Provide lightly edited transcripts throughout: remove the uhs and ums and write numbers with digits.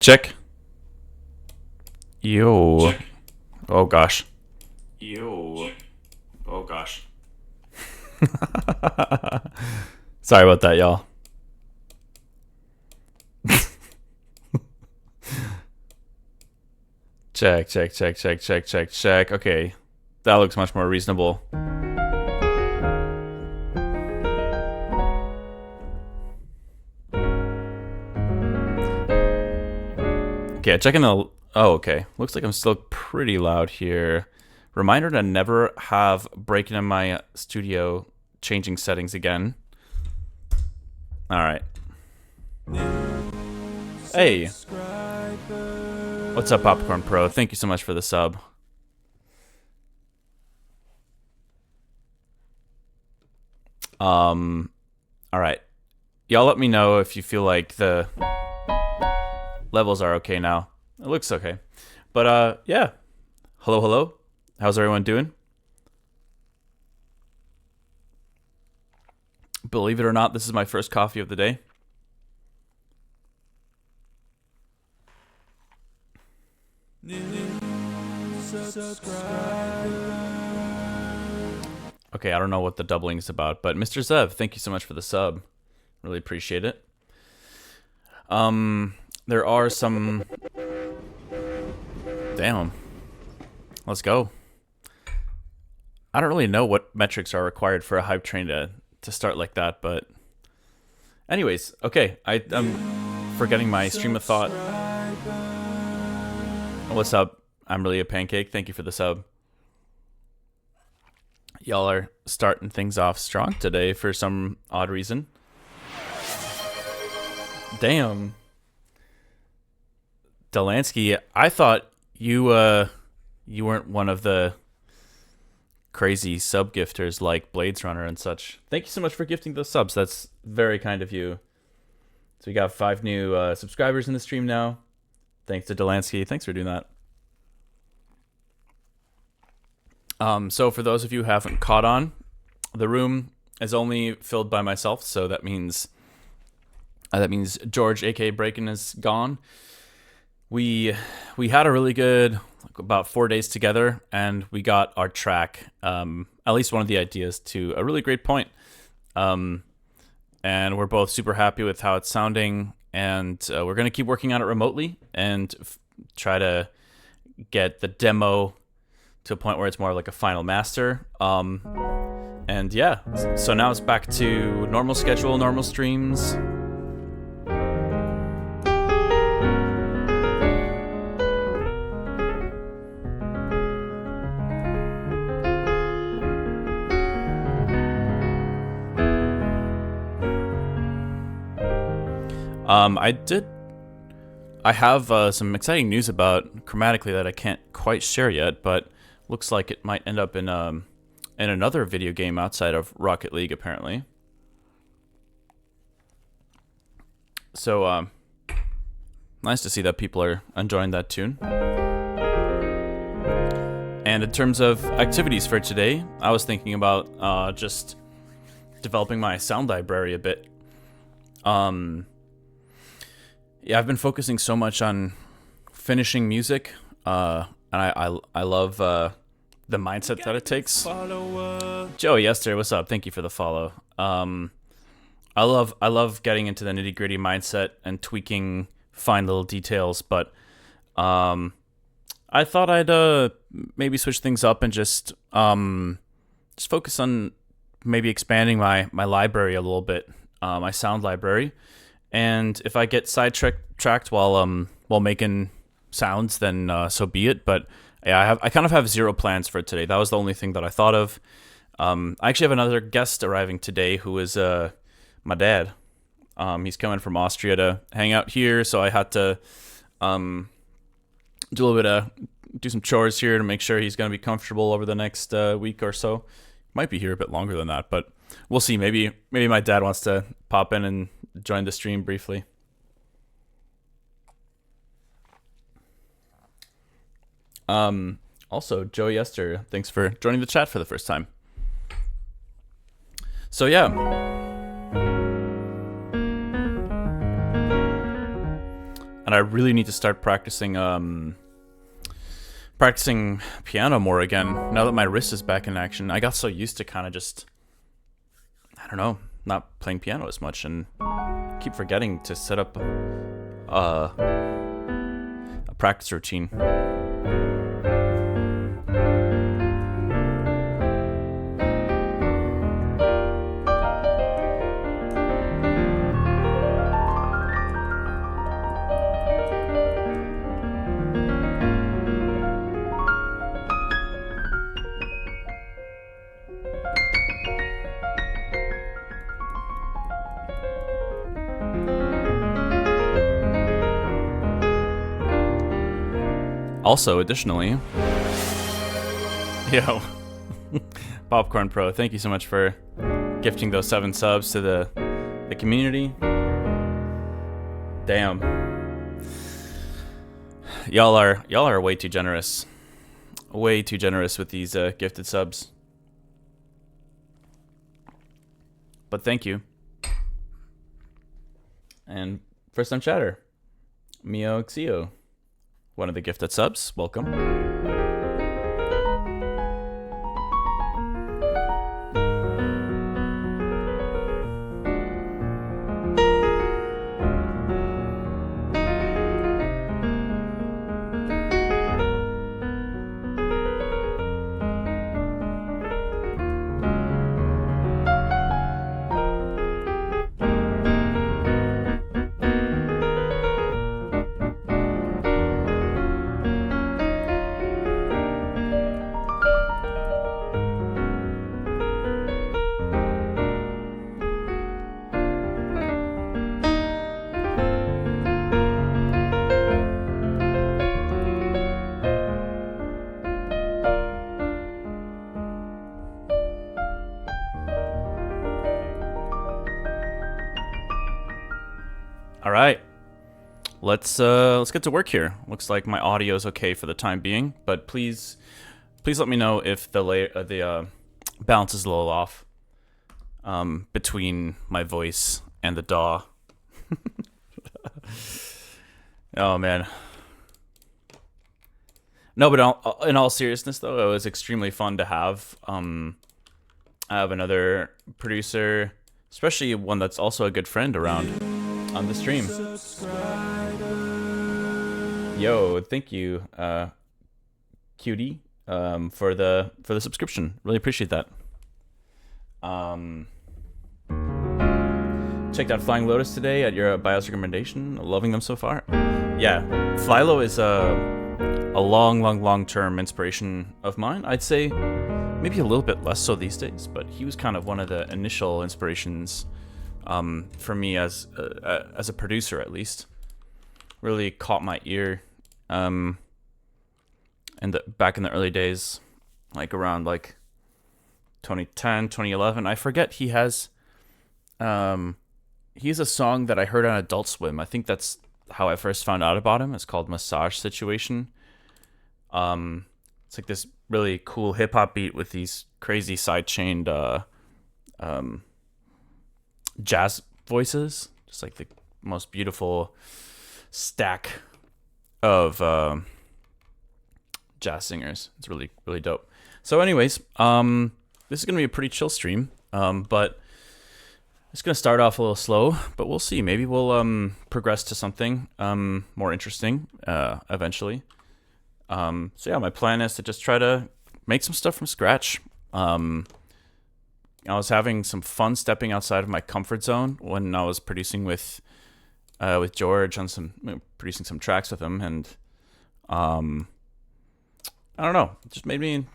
Check. Yo. Check. Oh gosh. Yo. Oh gosh. Sorry about that, y'all. Check, check, check, check, check, check, check. Okay, that looks much more reasonable. Okay, checking the... Oh, okay. Looks like I'm still pretty loud here. Reminder to never have breaking in my studio changing settings again. Alright. Hey. What's up, Popcorn Pro? Thank you so much for the sub. Alright. Y'all let me know if you feel like the levels are okay now. It looks okay. But, yeah. Hello, hello. How's everyone doing? Believe it or not, this is my first coffee of the day. Okay, I don't know what the doubling is about, but Mr. Zev, thank you so much for the sub. Really appreciate it. There are some... Damn. Let's go. I don't really know what metrics are required for a hype train to start like that, but... Anyways, okay. I'm forgetting my stream of thought. What's up? I'm really a pancake. Thank you for the sub. Y'all are starting things off strong today for some odd reason. Damn. Delansky, I thought you weren't one of the crazy sub gifters like Blades Runner and such. Thank you so much for gifting those subs. That's very kind of you. So we got 5 new subscribers in the stream now. Thanks to Delansky. Thanks for doing that. So for those of you who haven't caught on, the room is only filled by myself, so that means George, aka Breakin, is gone. We had a really good about 4 days together, and we got our track, at least one of the ideas, to a really great point. And we're both super happy with how it's sounding, and we're gonna keep working on it remotely and try to get the demo to a point where it's more like a final master. And yeah, so now it's back to normal schedule, normal streams. I have some exciting news about Chromatically that I can't quite share yet, but looks like it might end up in another video game outside of Rocket League, apparently. So, nice to see that people are enjoying that tune. And in terms of activities for today, I was thinking about just developing my sound library a bit. Yeah, I've been focusing so much on finishing music, and I love the mindset that it takes. Joey yesterday, what's up? Thank you for the follow. I love getting into the nitty gritty mindset and tweaking fine little details, but I thought I'd maybe switch things up and just focus on maybe expanding my library a little bit, my sound library. And if I get sidetracked while making sounds, then so be it. But yeah, I kind of have zero plans for today. That was the only thing that I thought of. I actually have another guest arriving today who is my dad. He's coming from Austria to hang out here, so I had to do some chores here to make sure he's going to be comfortable over the next week or so. Might be here a bit longer than that, but we'll see. Maybe my dad wants to pop in and join the stream briefly. Also, Joey Esther, thanks for joining the chat for the first time. So yeah. And I really need to start practicing piano more again, now that my wrist is back in action. I got so used to kind of just, I don't know, not playing piano as much, and keep forgetting to set up a practice routine. Also, additionally, yo, Popcorn Pro, thank you so much for gifting those 7 subs to the community. Damn, y'all are way too generous with these gifted subs. But thank you. And first time chatter, Mio Xio, one of the gifted subs. Welcome. All right, let's get to work here. Looks like my audio is okay for the time being, but please let me know if the balance is a little off between my voice and the DAW. Oh man. No, but in all seriousness, though, it was extremely fun to have. I have another producer, especially one that's also a good friend around on the stream. Yo, thank you, Cutie, for the subscription. Really appreciate that. Checked out Flying Lotus today at your BIOS recommendation. Loving them so far. Yeah, Flylo is a long-term inspiration of mine. I'd say maybe a little bit less so these days, but he was kind of one of the initial inspirations for me as a producer, at least. Really caught my ear back in the early days, like around like 2010, 2011. I forget he has a song that I heard on Adult Swim. I think that's how I first found out about him. It's called Massage Situation. It's like this really cool hip hop beat with these crazy side-chained jazz voices, just like the most beautiful stack of jazz singers. It's really dope. So anyways, this is gonna be a pretty chill stream, but it's gonna start off a little slow, but we'll see. Maybe we'll progress to something more interesting eventually. So yeah, my plan is to just try to make some stuff from scratch. I was having some fun stepping outside of my comfort zone when I was producing with George on producing some tracks with him, and I don't know, it just made me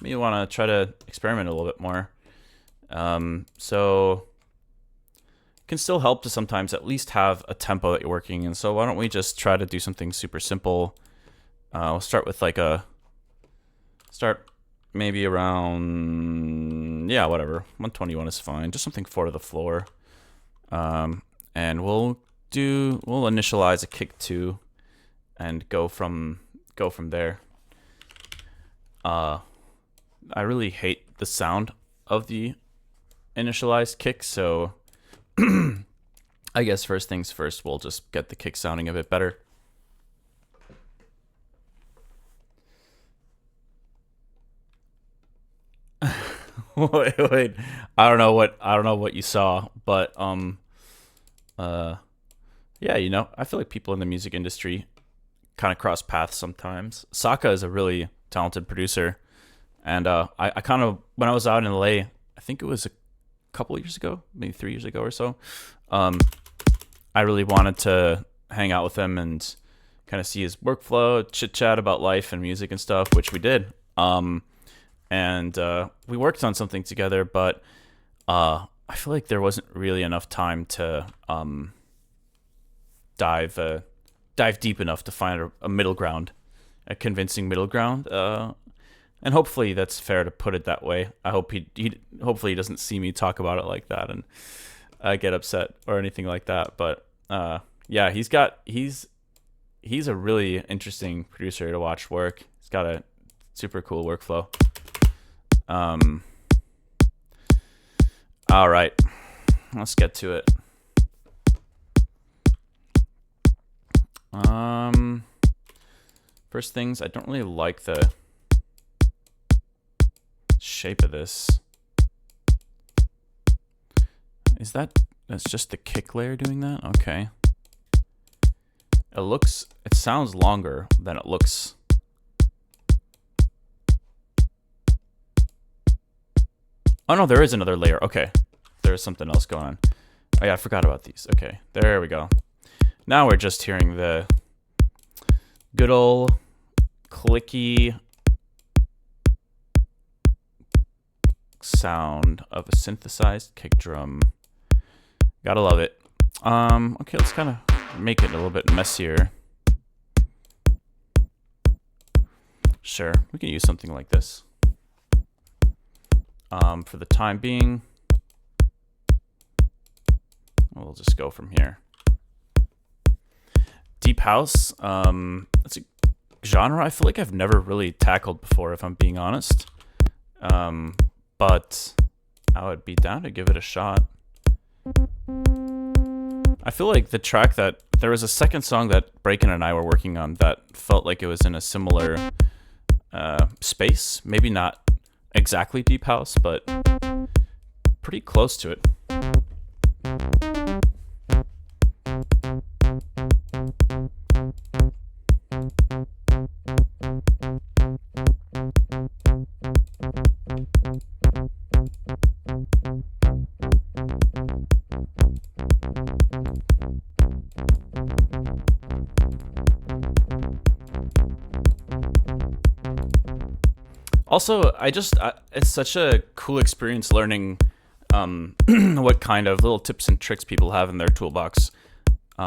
want to try to experiment a little bit more. So it can still help to sometimes at least have a tempo that you're working in. So why don't we just try to do something super simple? We'll start with maybe around, yeah, whatever, 121 is fine. Just something 4 to the floor. And we'll initialize a kick 2 and go from there. I really hate the sound of the initialized kick, so I guess first things first, we'll just get the kick sounding a bit better. wait. I don't know what you saw, but yeah, I feel like people in the music industry kind of cross paths sometimes. Saka is a really talented producer, and I kind of, when I was out in LA, I think it was a couple years ago, maybe 3 years ago or so, I really wanted to hang out with him and kind of see his workflow, chit chat about life and music and stuff, which we did. And we worked on something together, but I feel like there wasn't really enough time to dive deep enough to find a middle ground, a convincing middle ground. And hopefully that's fair to put it that way. I hope hopefully he doesn't see me talk about it like that and get upset or anything like that. But yeah, he's a really interesting producer to watch work. He's got a super cool workflow. All right, let's get to it. First things, I don't really like the shape of this. That's just the kick layer doing that? Okay. It sounds longer than it looks. Oh no, there is another layer. Okay. There is something else going on. Oh yeah, I forgot about these. Okay, there we go. Now we're just hearing the good old clicky sound of a synthesized kick drum. Gotta love it. Okay, let's kind of make it a little bit messier. Sure, we can use something like this. For the time being, we'll just go from here. Deep house, that's a genre I feel like I've never really tackled before, if I'm being honest. But I would be down to give it a shot. I feel like the track that there was a second song that Braken and I were working on that felt like it was in a similar space. Maybe not exactly deep house, but pretty close to it. Also, it's such a cool experience learning what kind of little tips and tricks people have in their toolbox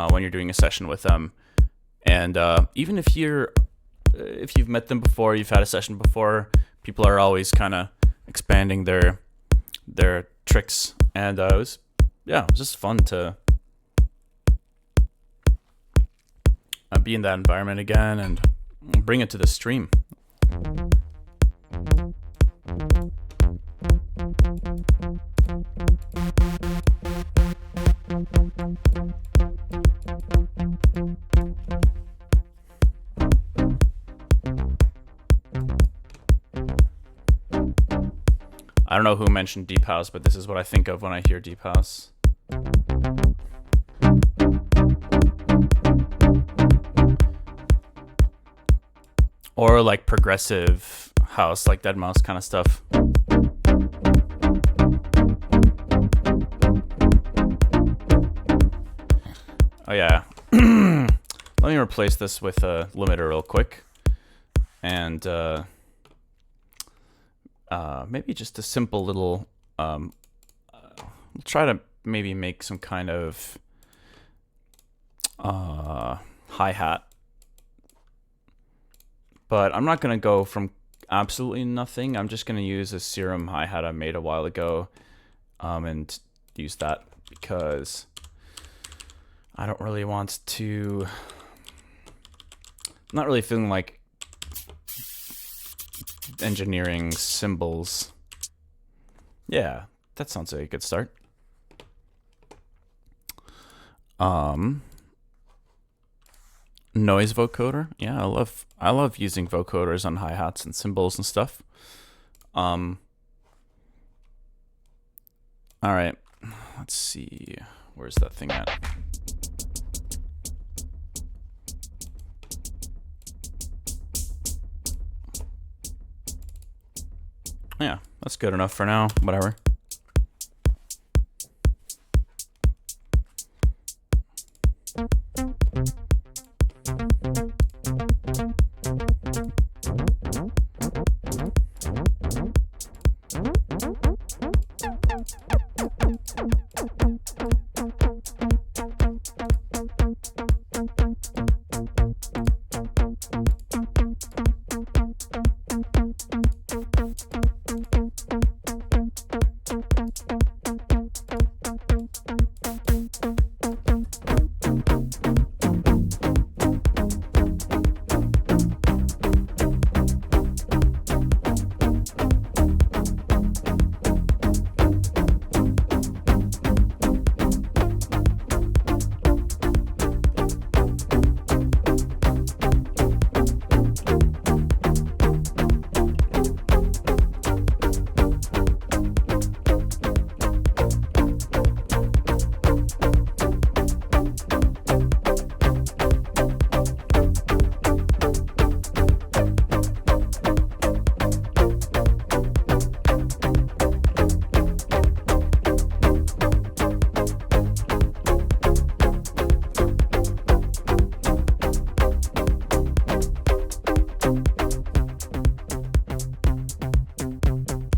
when you're doing a session with them. And even if you've met them before, you've had a session before, people are always kind of expanding their tricks. And it was just fun to be in that environment again and bring it to the stream. I don't know who mentioned deep house, but this is what I think of when I hear deep house. Or like progressive house, like deadmau5 kind of stuff. Oh yeah. Let me replace this with a limiter real quick. And maybe just a simple little try to maybe make some kind of hi-hat. But I'm not going to go from absolutely nothing. I'm just going to use a serum hi-hat I made a while ago and use that because I don't really want to... I'm not really feeling like engineering cymbals. Yeah, that sounds like a good start. Noise vocoder. Yeah, I love using vocoders on hi-hats and cymbals and stuff. All right. Let's see. Where's that thing at? Yeah, that's good enough for now. Whatever.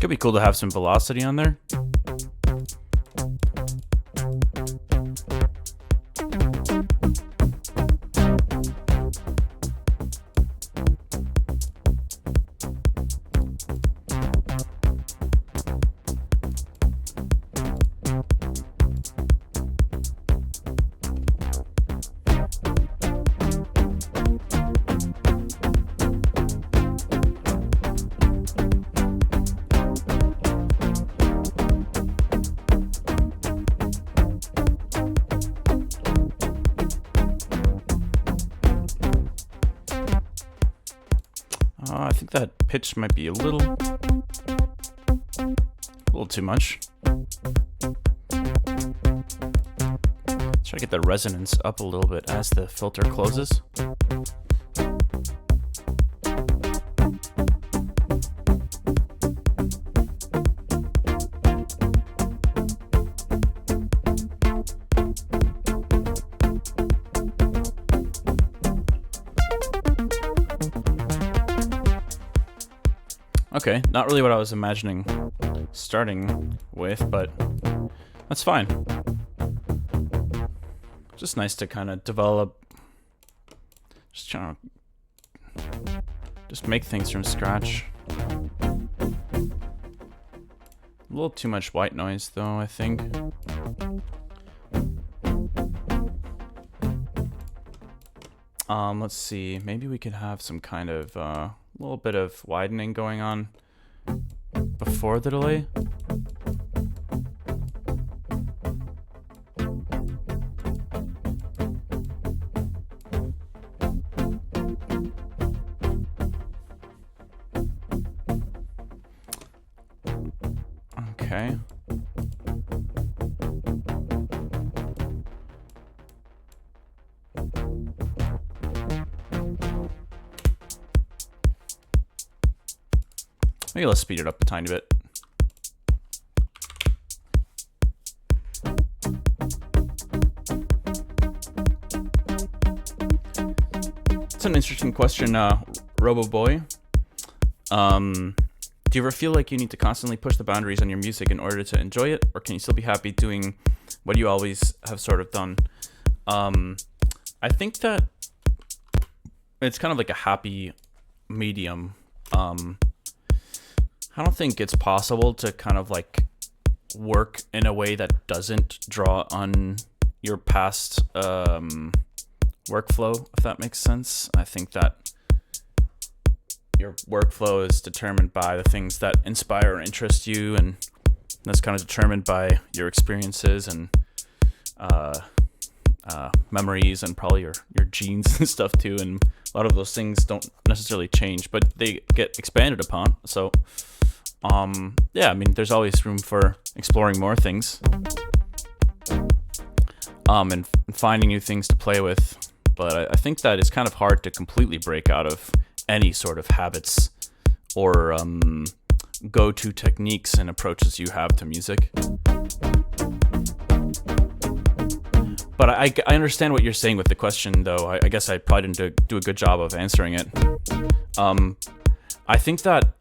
Could be cool to have some velocity on there. I think that pitch might be a little too much. Try to get the resonance up a little bit as the filter closes. Okay, not really what I was imagining starting with, but that's fine. Just nice to kind of develop, just trying to just make things from scratch. A little too much white noise though, I think. Let's see, maybe we could have some kind of little bit of widening going on before the delay. Okay. Maybe let's speed it up a tiny bit. It's an interesting question, RoboBoy. Do you ever feel like you need to constantly push the boundaries on your music in order to enjoy it, or can you still be happy doing what you always have sort of done? I think that it's kind of like a happy medium. I don't think it's possible to kind of like work in a way that doesn't draw on your past workflow, if that makes sense. I think that your workflow is determined by the things that inspire or interest you, and that's kind of determined by your experiences and memories and probably your genes and stuff too. And a lot of those things don't necessarily change, but they get expanded upon. So yeah, I mean, there's always room for exploring more things, and finding new things to play with. But I think that it's kind of hard to completely break out of any sort of habits or go-to techniques and approaches you have to music. But I understand what you're saying with the question, though. I guess I probably didn't do a good job of answering it. I think that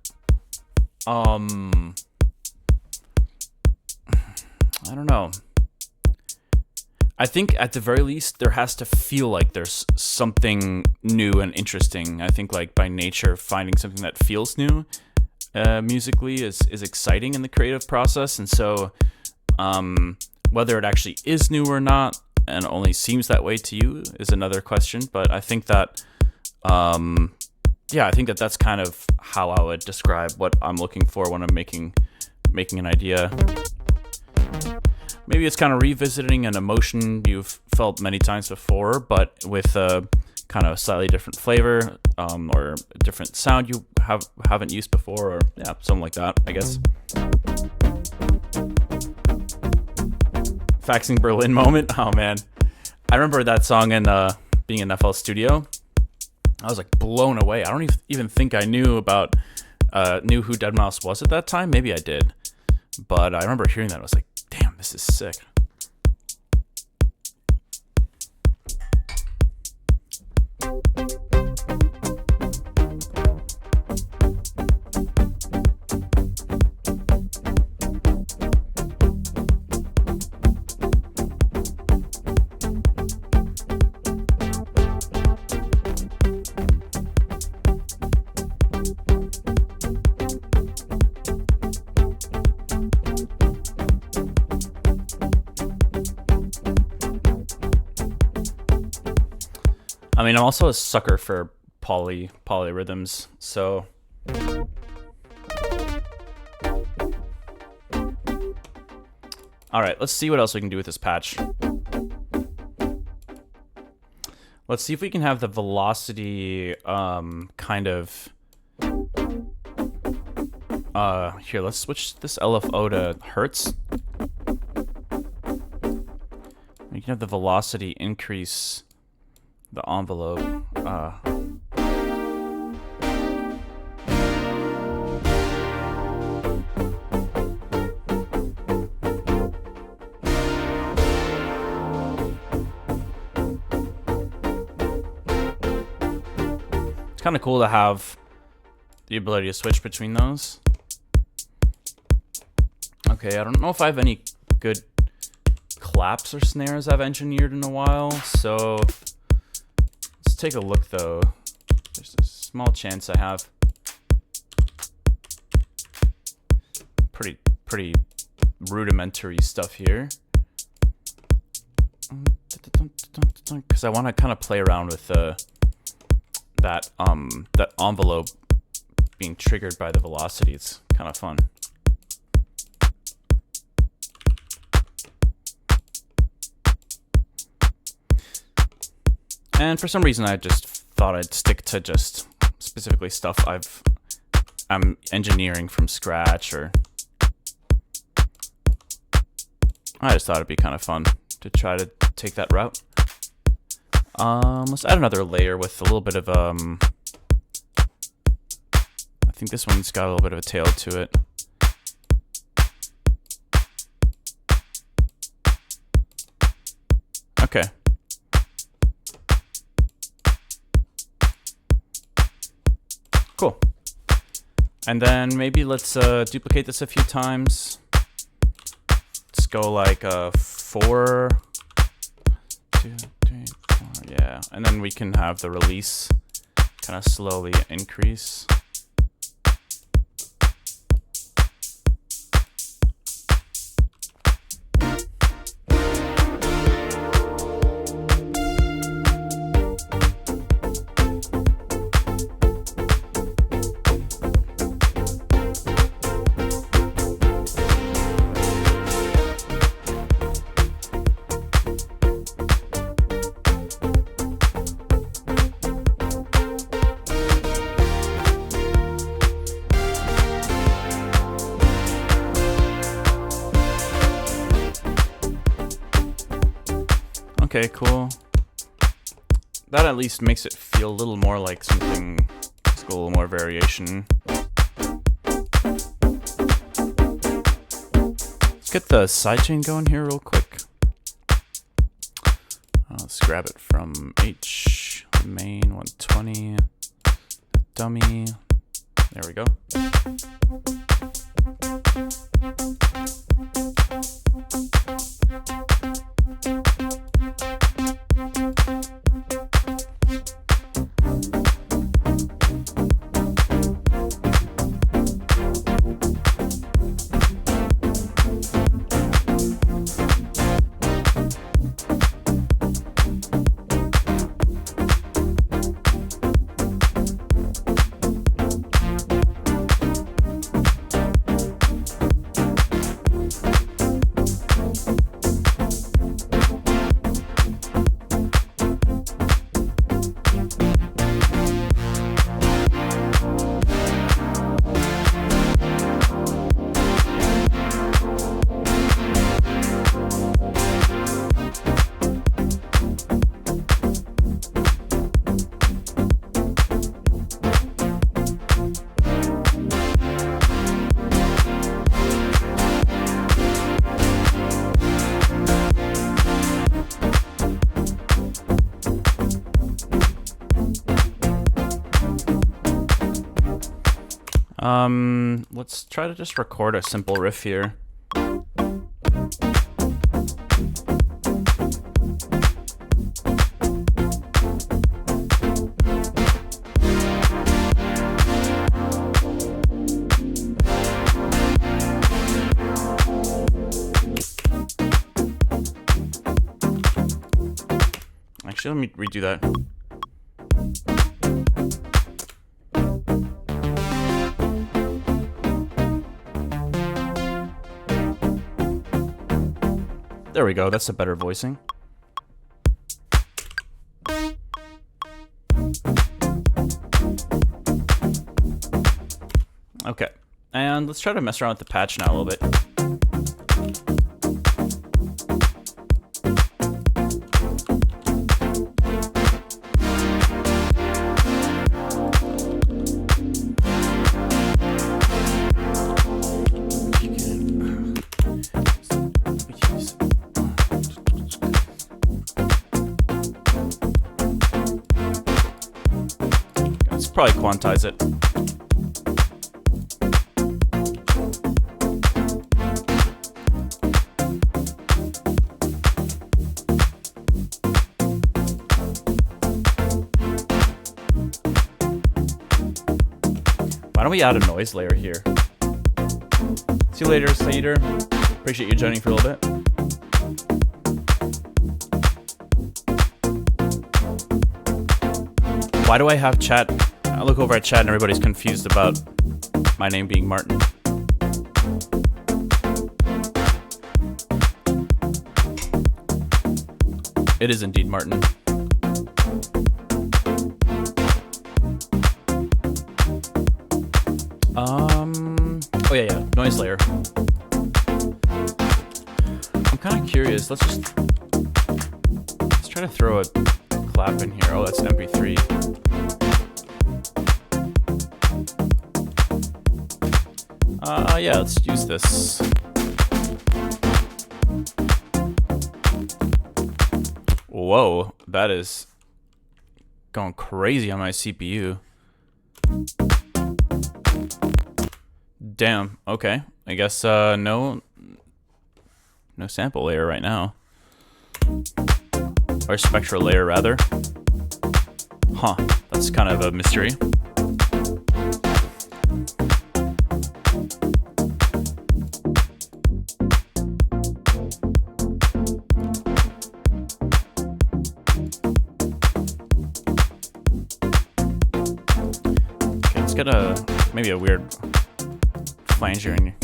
I don't know. I think at the very least there has to feel like there's something new and interesting. I think like by nature finding something that feels new musically is exciting in the creative process, and so whether it actually is new or not and only seems that way to you is another question. But I think that I think that that's kind of how I would describe what I'm looking for when I'm making an idea. Maybe it's kind of revisiting an emotion you've felt many times before, but with a kind of slightly different flavor, or a different sound you haven't used before, or yeah, something like that, I guess. Faxing Berlin moment. Oh man, I remember that song in being in FL Studio. I was like blown away. I don't even think I knew who Deadmau5 was at that time. Maybe I did, but I remember hearing that. I was like, damn, this is sick. I mean, I'm also a sucker for polyrhythms, so all right, let's see what else we can do with this patch. Let's see if we can have the velocity kind of here, let's switch this LFO to hertz. We can have the velocity increase the envelope. It's kind of cool to have the ability to switch between those. Okay, I don't know if I have any good claps or snares I've engineered in a while, so let's take a look though. There's a small chance I have pretty rudimentary stuff here, because I want to kind of play around with that envelope being triggered by the velocity. It's kind of fun. And for some reason, I just thought I'd stick to just specifically stuff I'm engineering from scratch, or I just thought it'd be kind of fun to try to take that route. Let's add another layer with a little bit of I think this one's got a little bit of a tail to it. Okay. Cool. And then maybe let's duplicate this a few times. Let's go like 4, 2, 3, 4, yeah. And then we can have the release kind of slowly increase. Okay, cool. That at least makes it feel a little more like something, just a little more variation. get the sidechain going here real quick. Let's grab it from H, main 120, dummy. There we go. Let's try to just record a simple riff here. Actually, let me redo that. There we go, that's a better voicing. Okay, and let's try to mess around with the patch now a little bit. Probably quantize it. Why don't we add a noise layer here? See you later, Sater. Appreciate you joining for a little bit. Why do I have chat? I look over at chat and everybody's confused about my name being Martin. It is indeed Martin. Oh yeah, noise layer. I'm kind of curious. Let's try to throw a clap in here. Oh, that's MP3. Yeah, let's use this. Whoa, that is going crazy on my CPU. Damn, okay. I guess no sample layer right now. Or spectral layer rather. Huh, that's kind of a mystery. Get maybe a weird flanger in here.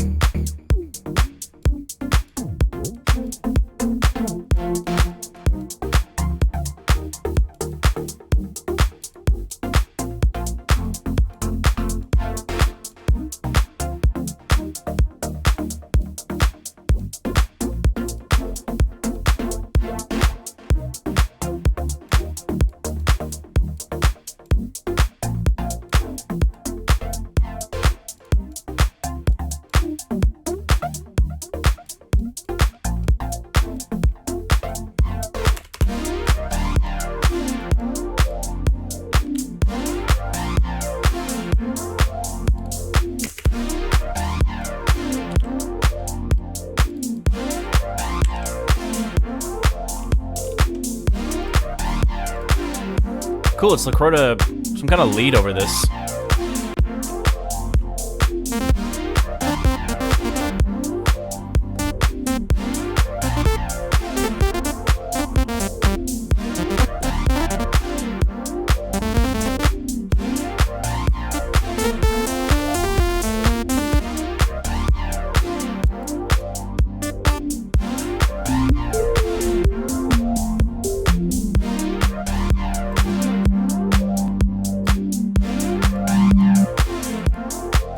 Cool, it's Lakroda, some kind of lead over this.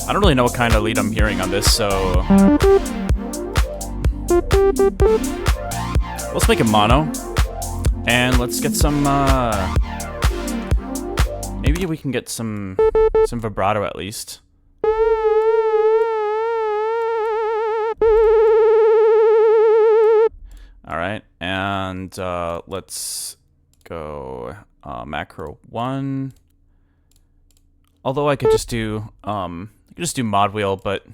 I don't really know what kind of lead I'm hearing on this, so let's make it mono, and let's get some. Maybe we can get some vibrato at least. All right, and let's go macro 1. Although I could just do mod wheel, but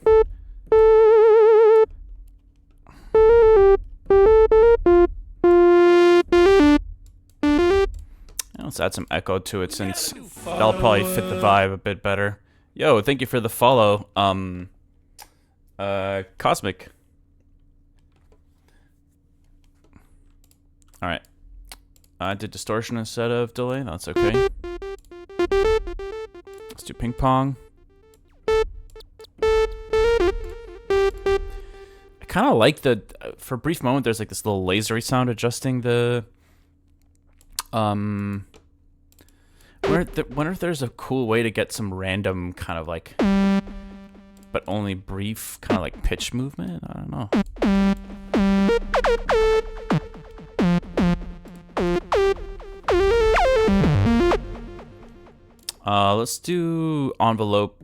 let's add some echo to it since that'll probably fit the vibe a bit better. Yo, thank you for the follow, Cosmic. All right, I did distortion instead of delay. That's okay. Let's do ping pong. I kind of like the, for a brief moment, there's like this little lasery sound adjusting the, wonder if there's a cool way to get some random kind of like, but only brief kind of like pitch movement. I don't know. Let's do envelope.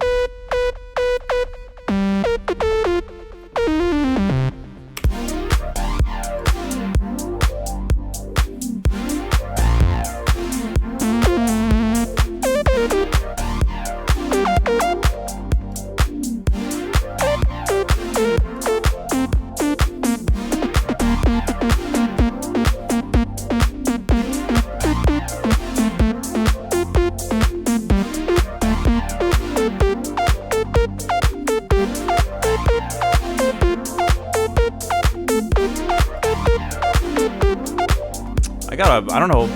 I don't know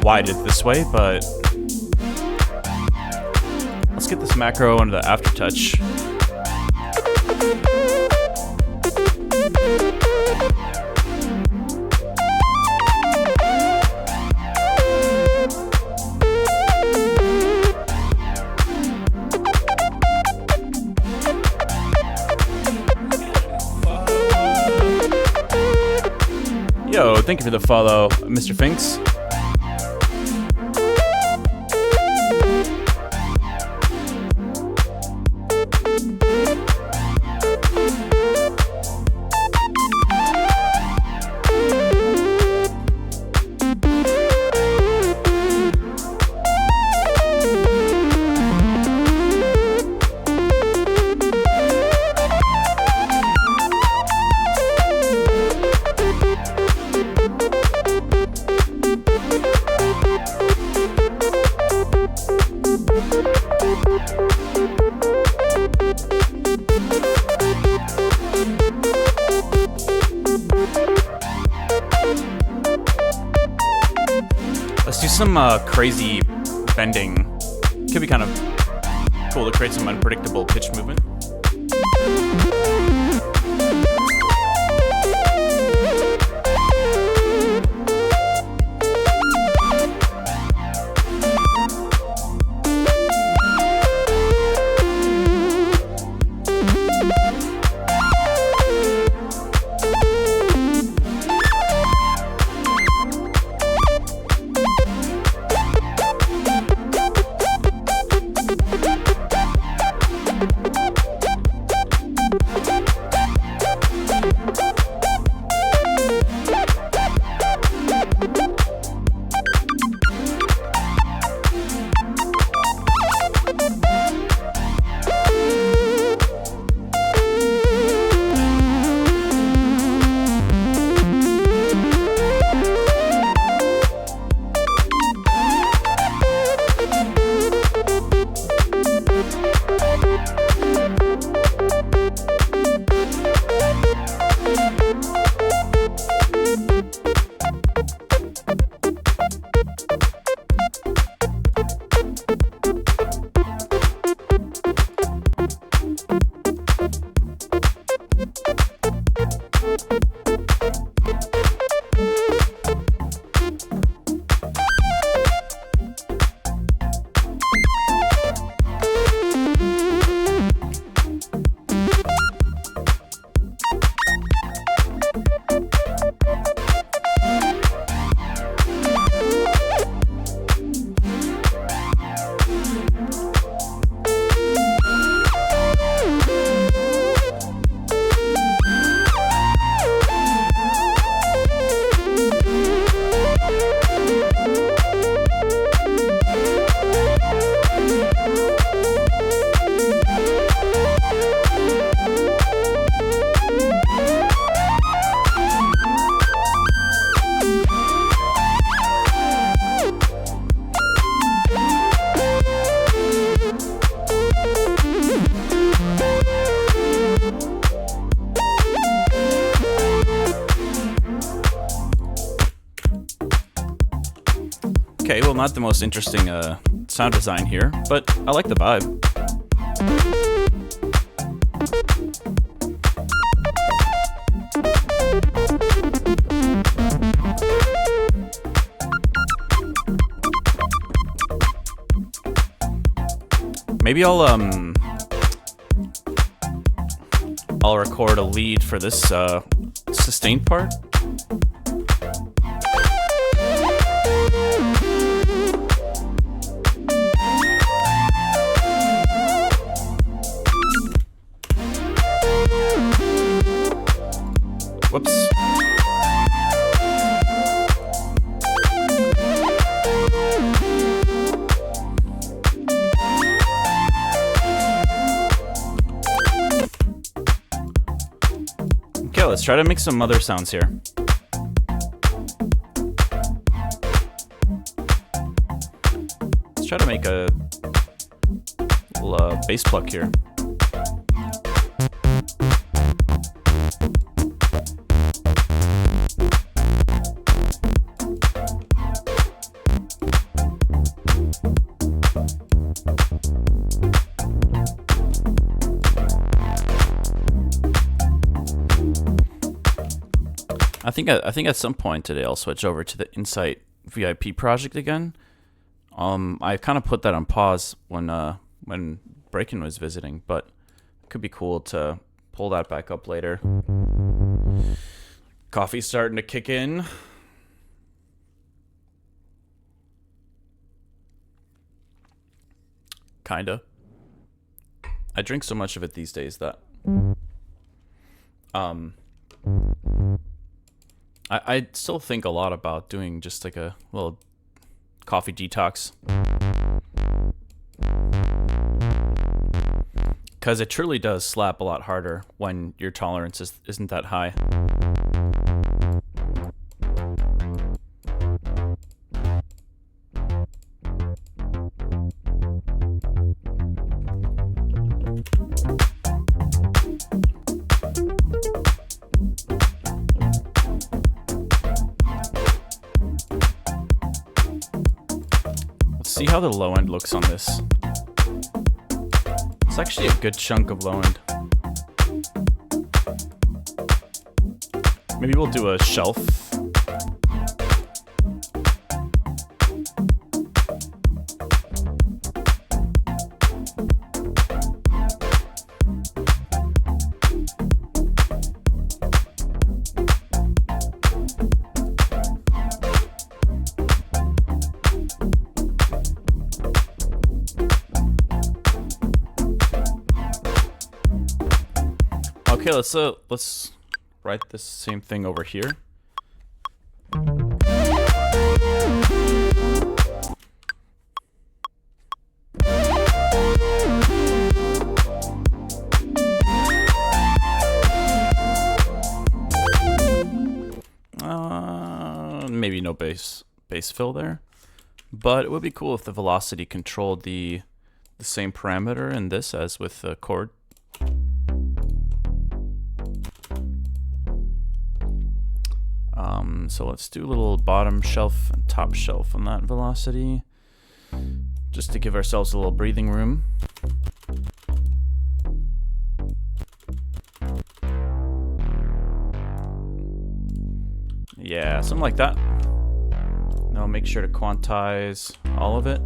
why I did it this way, but let's get this macro into the aftertouch. Yo, thank you for the follow, Mr. Finks. Let's do some crazy bending. Could be kind of cool to create some unpredictable pitch movement. not the most interesting sound design here, but I like the vibe. Maybe I'll record a lead for this sustained part. Whoops. Okay, let's try to make some other sounds here. Let's try to make a little bass pluck here. I think at some point today I'll switch over to the Insight VIP project again. I kind of put that on pause when Breakin was visiting, but it could be cool to pull that back up later. Coffee's starting to kick in. Kinda. I drink so much of it these days that I still think a lot about doing just like a little coffee detox. Because it truly does slap a lot harder when your tolerance isn't that high. See how the low end looks on this. It's actually a good chunk of low end. Maybe we'll do a shelf. Okay, let's write this same thing over here. Maybe no bass fill there, but it would be cool if the velocity controlled the same parameter in this as with the chord. So let's do a little bottom shelf and top shelf on that velocity, just to give ourselves a little breathing room. Yeah, something like that. Now make sure to quantize all of it.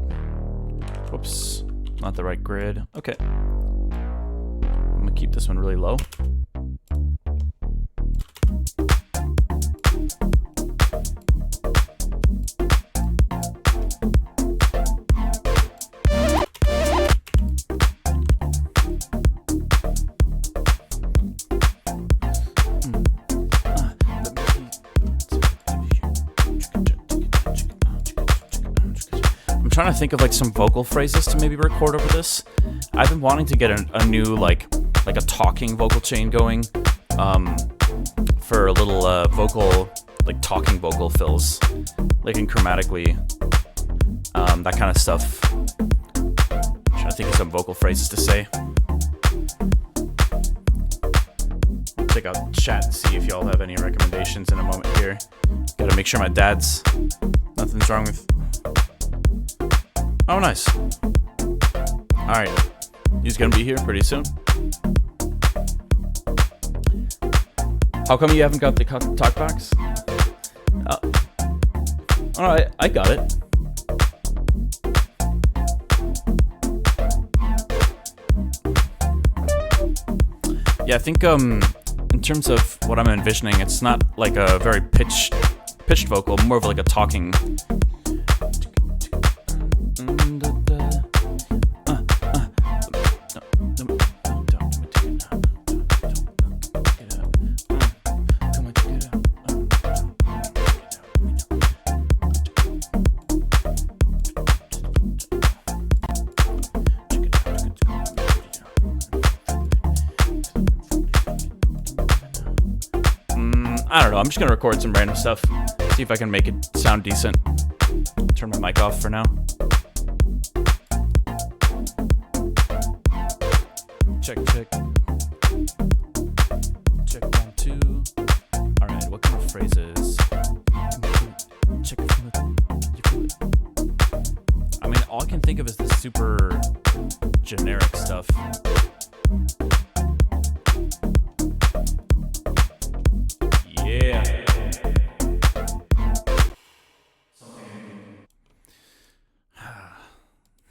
Whoops, not the right grid. Okay. I'm gonna keep this one really low. Trying to think of like some vocal phrases to maybe record over this. I've been wanting to get a new like a talking vocal chain going for a little vocal, like talking vocal fills, like in chromatically, that kind of stuff. I'm trying to think of some vocal phrases to say. Check out chat and see if y'all have any recommendations in a moment here. Gotta make sure my dad's, nothing's wrong with Oh, nice. Alright. He's gonna be here pretty soon. How come you haven't got the talkbacks? Alright, I got it. Yeah, I think in terms of what I'm envisioning, it's not like a very pitched vocal, more of like a talking. I don't know, I'm just gonna record some random stuff, see if I can make it sound decent. Turn my mic off for now. Check. Check 1, 2. Alright, what kind of phrases? Check it, feel it. Can you feel it? I mean, all I can think of is the super generic stuff. Yeah.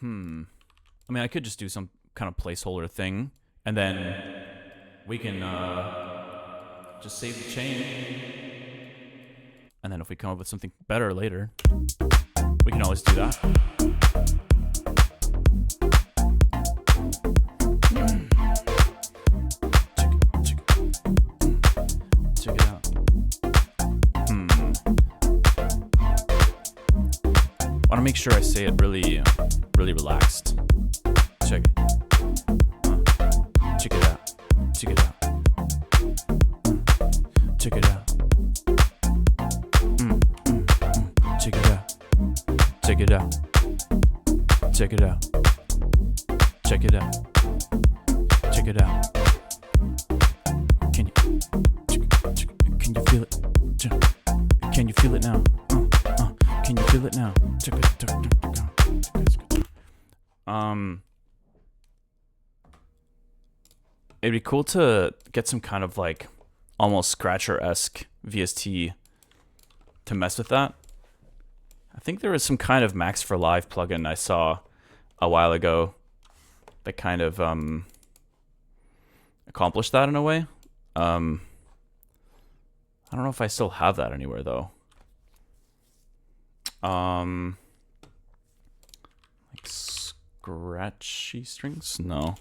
I mean, I could just do some kind of placeholder thing, and then we can just save the chain. And then if we come up with something better later, we can always do that. Check it out. I want to make sure I say it really relaxed. Check it. Check it out. Check it out. Check it out. Check it out. Check it out. Check it out. Check it out. Check it out. Can you feel it? Can you feel it now? Can you feel it now? It'd be cool to get some kind of like almost Scratcher-esque VST to mess with that. I think there was some kind of Max for Live plugin I saw a while ago that kind of accomplished that in a way. I don't know if I still have that anywhere though. Like scratchy strings? No.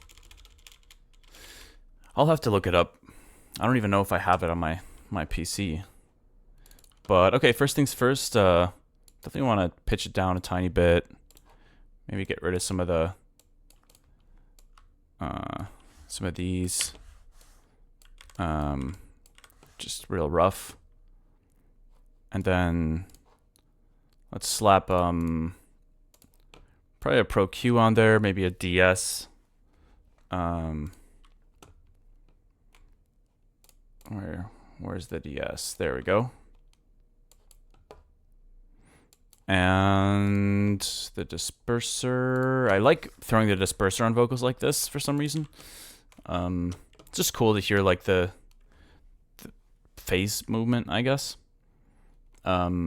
I'll have to look it up. I don't even know if I have it on my PC. But okay, first things first, definitely want to pitch it down a tiny bit. Maybe get rid of some of the these. Just real rough. And then let's slap probably a Pro Q on there, maybe a DS. Where's the DS? There we go. And the disperser. I like throwing the disperser on vocals like this for some reason. It's just cool to hear like the phase movement, I guess. But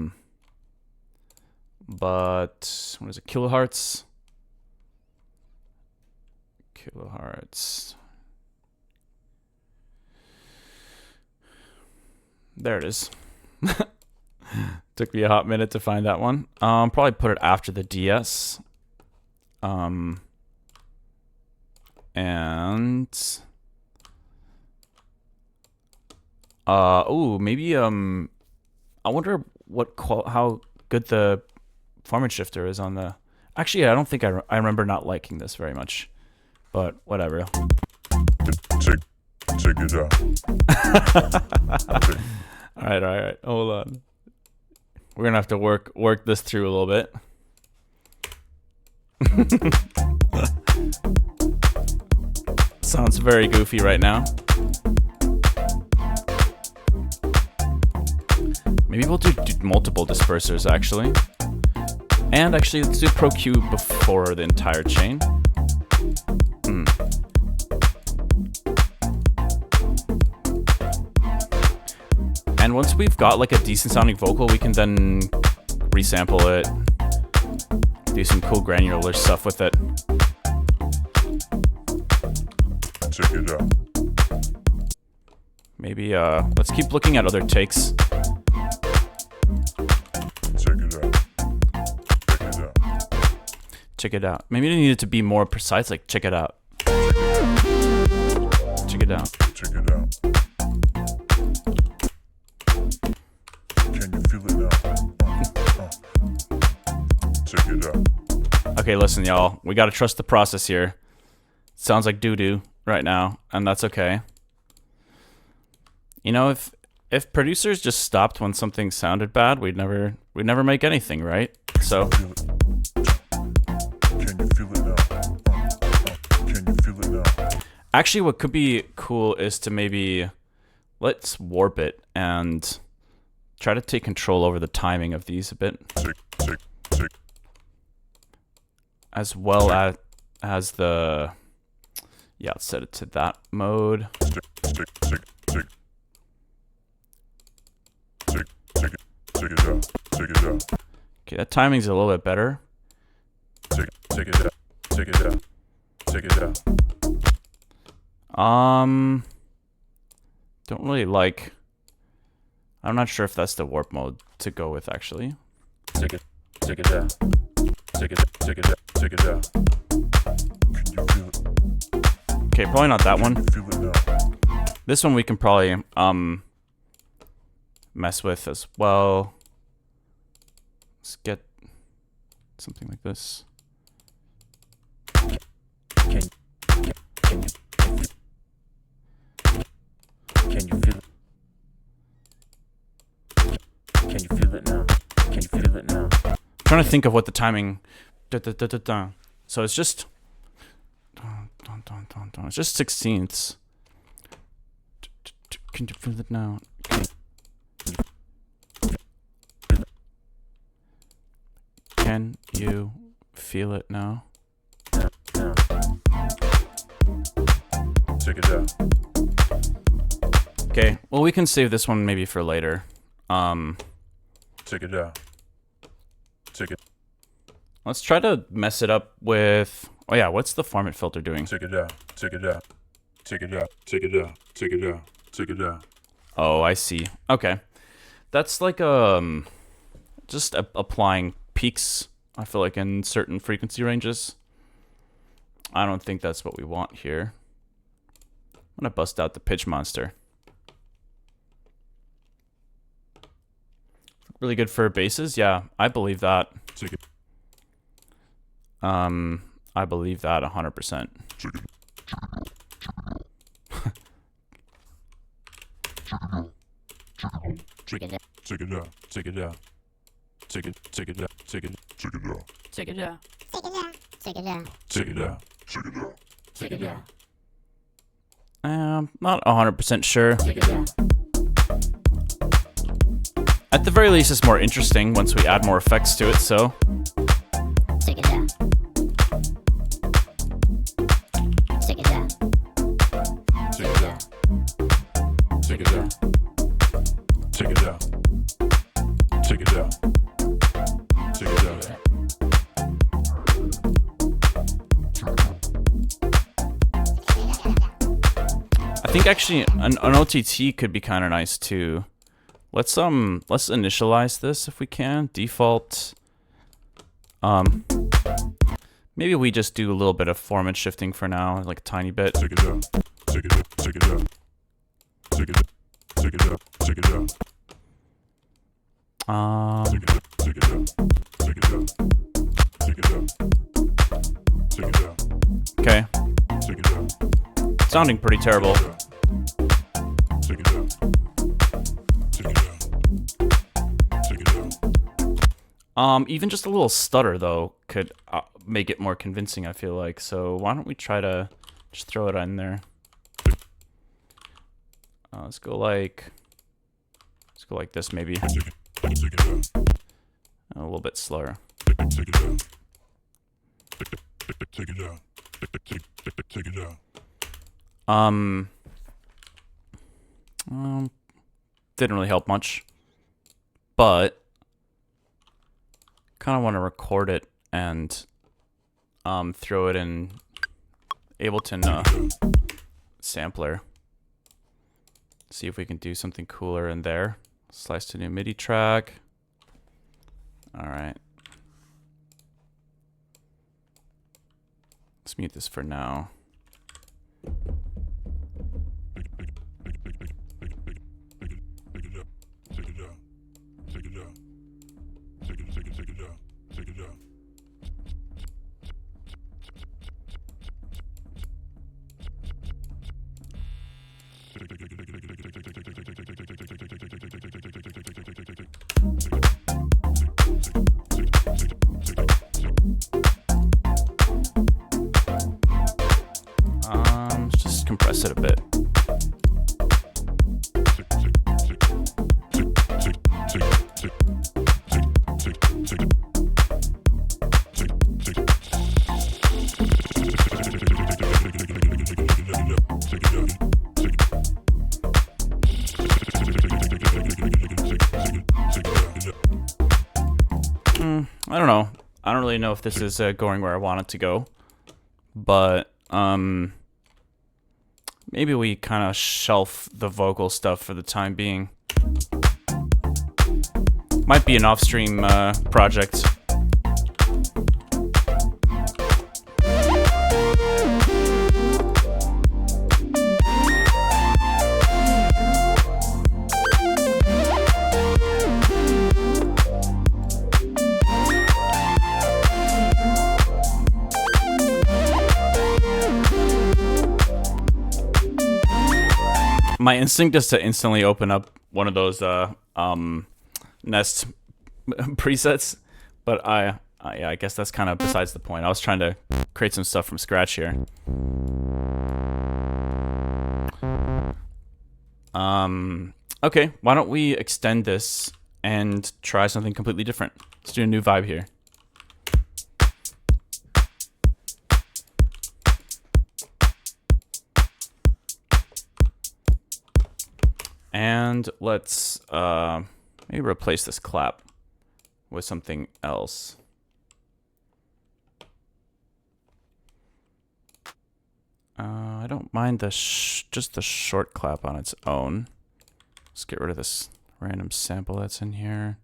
what is it? Kilohertz. There it is. Took me a hot minute to find that one. Probably put it after the DS. And oh, maybe I wonder how good the format shifter is on the. Actually, I don't think I remember not liking this very much, but whatever. Check it out. All right. Hold on. We're gonna have to work this through a little bit. Sounds very goofy right now. Maybe we'll do multiple dispersers actually. And actually, let's do Pro Q before the entire chain. And once we've got like a decent sounding vocal, we can then resample it, do some cool granular stuff with it. Check it out. Maybe let's keep looking at other takes. Check it out. Check it out. Check it out. Maybe you need it to be more precise, like check it out. Check it out. Check it out. Can you feel it now? Check it out. Okay, listen, y'all. We gotta trust the process here. Sounds like doo-doo right now, and that's okay. You know, if producers just stopped when something sounded bad, we'd never make anything, right? So Can you feel it now? Can you feel it now? actually what could be cool is to maybe let's warp it and try to take control over the timing of these a bit. Check. As well as the, yeah, let's set it to that mode. Check it out. Check it out. Okay, that timing's a little bit better. Check it out. Check it out. Check it out. Don't really like, I'm not sure if that's the warp mode to go with actually. Check it out. Check it out. Check it out. Can you feel it? Okay, probably not that one. Feel it now. This one we can probably mess with as well. Let's get something like this. Can you feel it? Can you feel it now? Can you feel it now? I'm trying to think of what the timing. So it's just. It's just 16ths. Can you feel it now? Can you feel it now? Check it out. Okay, well we can save this one maybe for later. Check it out. Check it. Let's try to mess it up with. Oh yeah, what's the format filter doing? Check it out. Check it out. Check it out. Check it out. Check it out. Check it out. Oh, I see. Okay, that's like just applying peaks. I feel like in certain frequency ranges. I don't think that's what we want here. I'm gonna bust out the pitch monster. Really good for basses? Yeah, I believe that. Check it. I believe that 100%. Check it. Check it out. Check it out. Check it out. Check it. Check it out. Check it. Check it out. Check it out. Check it out. Check it out. Check it out. Check it out. Check it out. Not 100% sure. Check it out. At the very least, it's more interesting once we add more effects to it, so. Check it out. Check it out. Check it out. Check it out. Check it out. Check it out. Check it out. I think actually an OTT could be kind of nice too. Let's initialize this if we can. Default. Maybe we just do a little bit of format shifting for now, like a tiny bit. Check it out. Check it out. Check it out. Check it out. Check it out. Check it out. Check it out. Check it out. Check it out. Check it out. Check it out. Okay. Check it out. Sounding pretty terrible. Check it out. Check it out. Check it out. Even just a little stutter though could make it more convincing, I feel like. So why don't we try to just throw it in there? Let's go like this maybe. Check it out. A little bit slower. Check Take it down. Take it down. Take it down. Didn't really help much, but kind of want to record it and throw it in Ableton sampler. See if we can do something cooler in there. Slice to new MIDI track. All right. Let's mute this for now. Let's just compress it a bit. I don't know. I don't really know if this is going where I want it to go, but maybe we kind of shelf the vocal stuff for the time being. Might be an off-stream project. My instinct is to instantly open up one of those Nest presets, but yeah, I guess that's kind of besides the point. I was trying to create some stuff from scratch here. Okay, why don't we extend this and try something completely different? Let's do a new vibe here. And let's maybe replace this clap with something else. I don't mind the just the short clap on its own. Let's get rid of this random sample that's in here.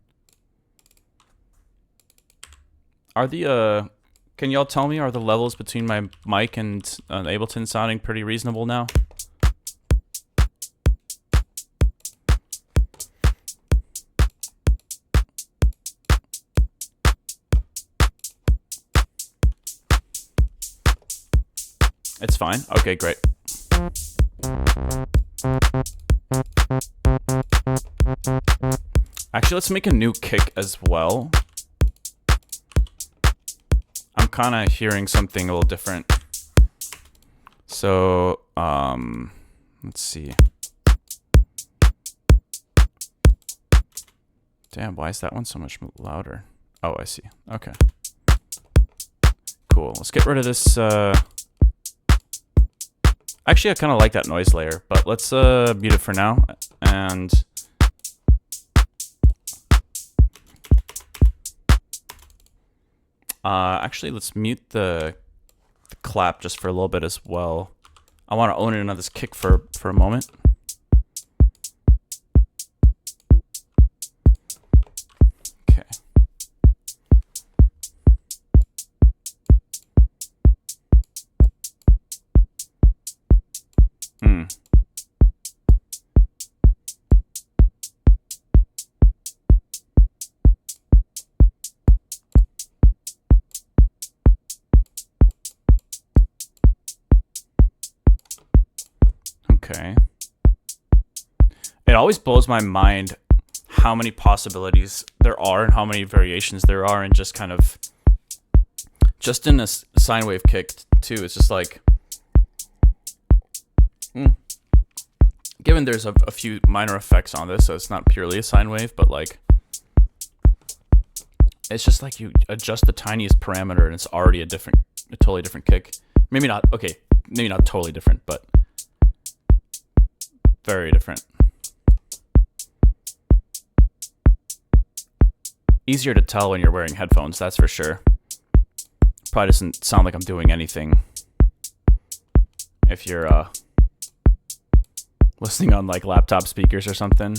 Are the can y'all tell me, are the levels between my mic and Ableton sounding pretty reasonable now? It's fine. Okay, great. Actually, let's make a new kick as well. I'm kind of hearing something a little different. So, let's see. Damn, why is that one so much louder? Oh, I see. Okay. Cool. Let's get rid of this, actually, I kind of like that noise layer, but let's mute it for now. And actually, let's mute the clap just for a little bit as well. I want to own in on this kick for a moment. Okay. Okay. It always blows my mind how many possibilities there are and how many variations there are, and just kind of just in a sine wave kick too. It's just like, given there's a few minor effects on this, so it's not purely a sine wave, but like It's just like you adjust the tiniest parameter and it's already a totally different kick. Maybe not, okay, maybe not totally different, but very different. Easier to tell when you're wearing headphones, that's for sure. Probably doesn't sound like I'm doing anything if you're listening on like laptop speakers or something.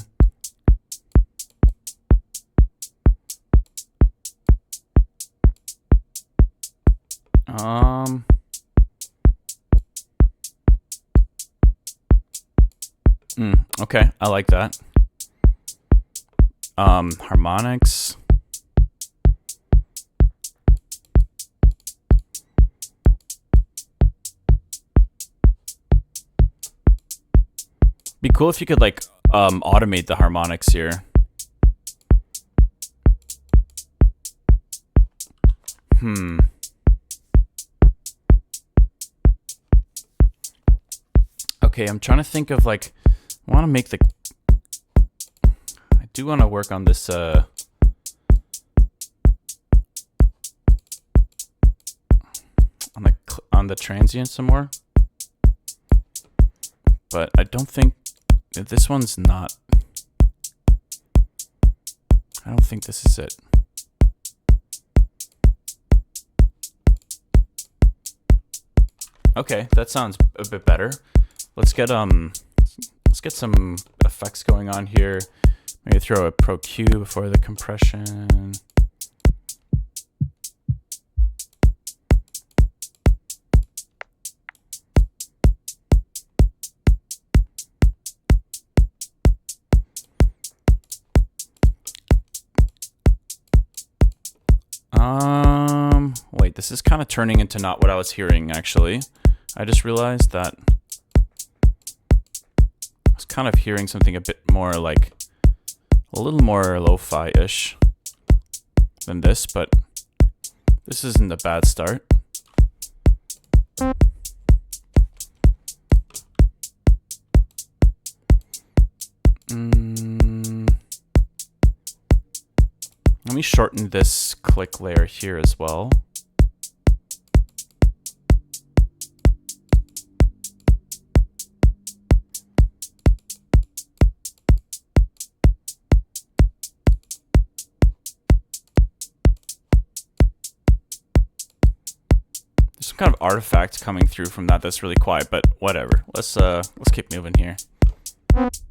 Okay, I like that. Harmonics. Be cool if you could like automate the harmonics here. Okay, I'm trying to think of like, I want to make the, I do want to work on this on the transient some more. But I don't think this one's not, I don't think this is it. Okay, that sounds a bit better. Let's get some effects going on here. Maybe throw a Pro Q before the compression. Wait, this is kind of turning into not what I was hearing, actually. I just realized that I was kind of hearing something a bit more like, a little more lo-fi-ish than this, but this isn't a bad start. Let me shorten this click layer here as well. There's some kind of artifact coming through from that that's really quiet, but whatever. Let's keep moving here. Let's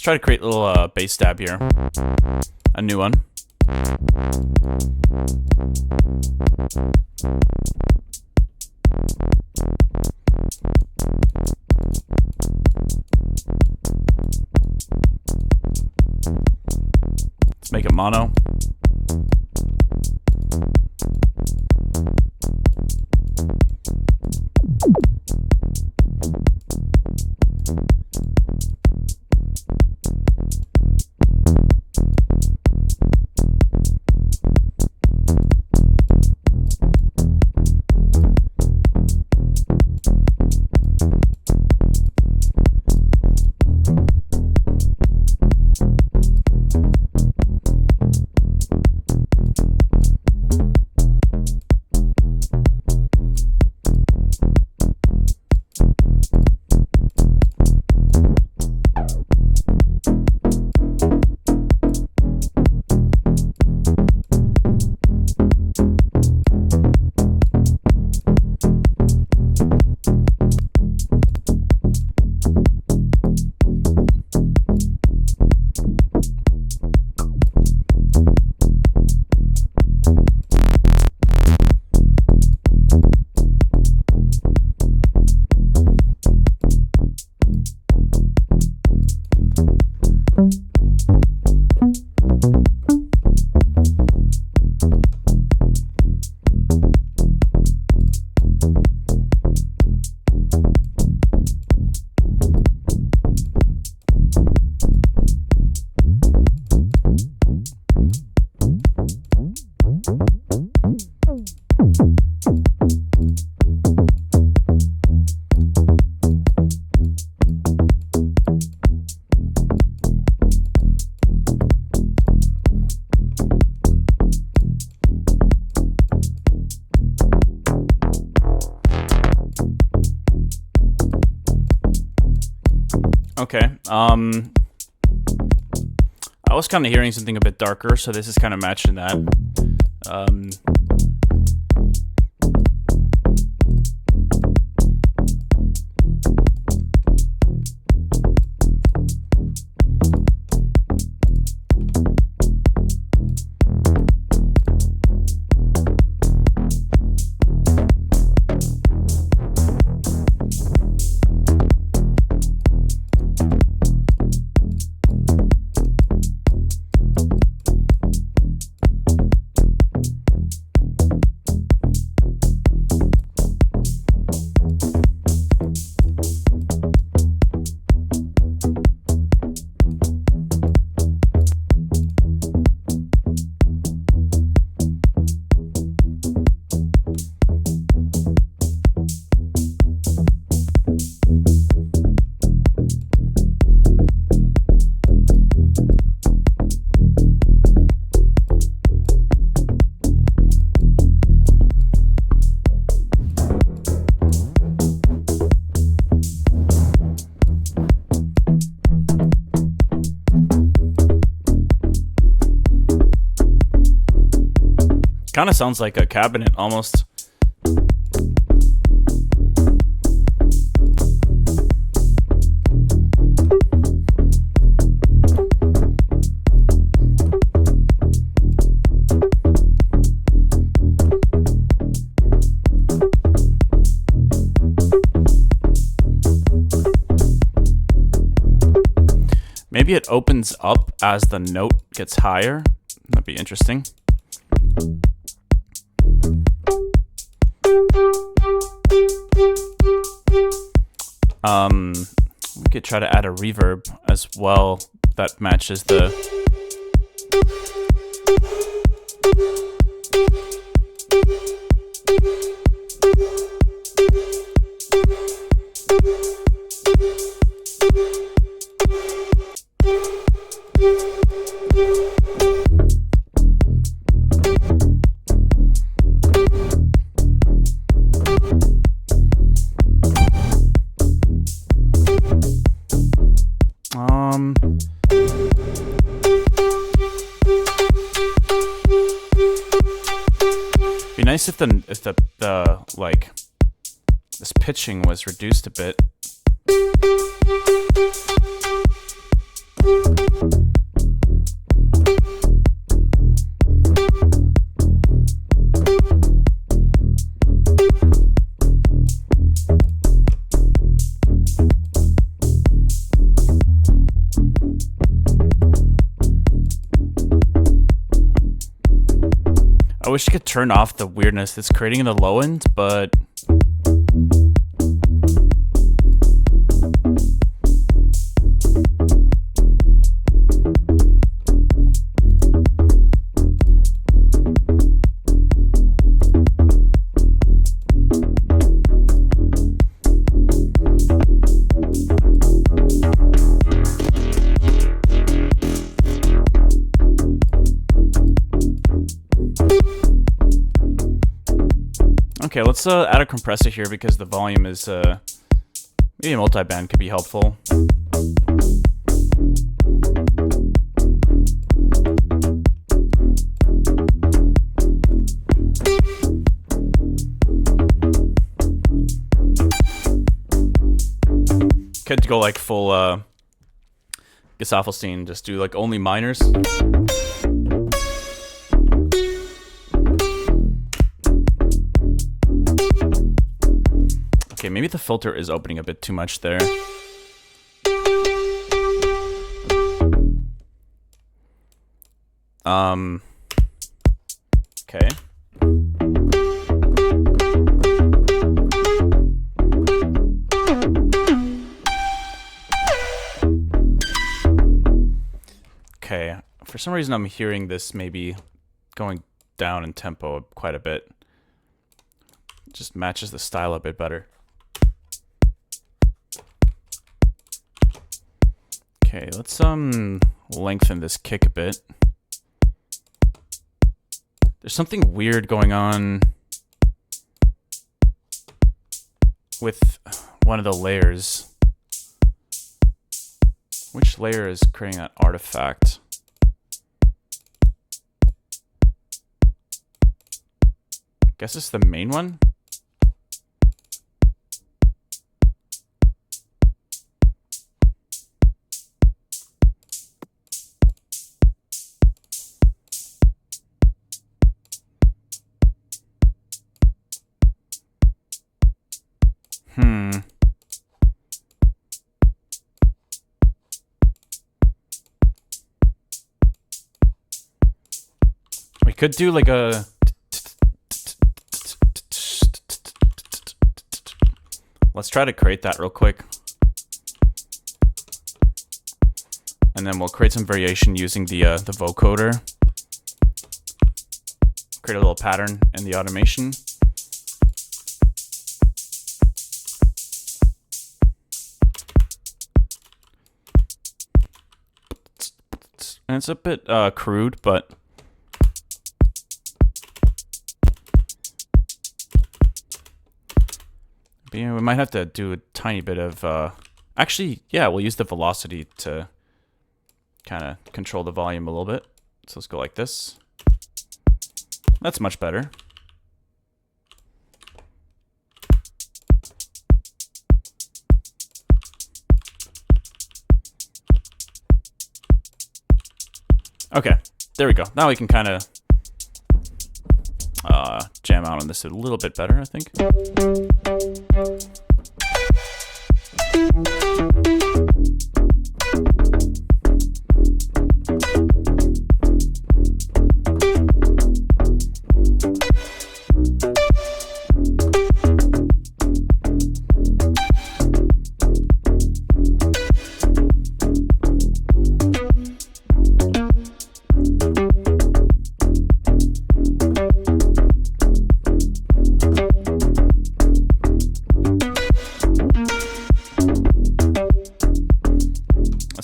try to create a little bass stab here. A new one. Let's make it mono. Okay. I was kind of hearing something a bit darker, so this is kind of matching that. Kind of sounds like a cabinet almost. Maybe it opens up as the note gets higher. That'd be interesting. We could try to add a reverb as well that matches the... Be nice if the like this pitching was reduced a bit. I wish you could turn off the weirdness that's creating in the low end, but... Okay, let's add a compressor here because the volume is, maybe a multi-band could be helpful. Could go like full, Gesaffelstein, just do like only minors. Okay, maybe the filter is opening a bit too much there. Okay. Okay, for some reason I'm hearing this maybe going down in tempo quite a bit. Just matches the style a bit better. Okay, let's lengthen this kick a bit. There's something weird going on with one of the layers. Which layer is creating that artifact? Guess it's the main one? We could do like a... Let's try to create that real quick. And then we'll create some variation using the vocoder. Create a little pattern in the automation. And it's a bit crude, but yeah, we might have to do a tiny bit of actually, yeah, we'll use the velocity to kind of control the volume a little bit. So let's go like this. That's much better. Okay, there we go. Now we can kind of jam out on this a little bit better, I think.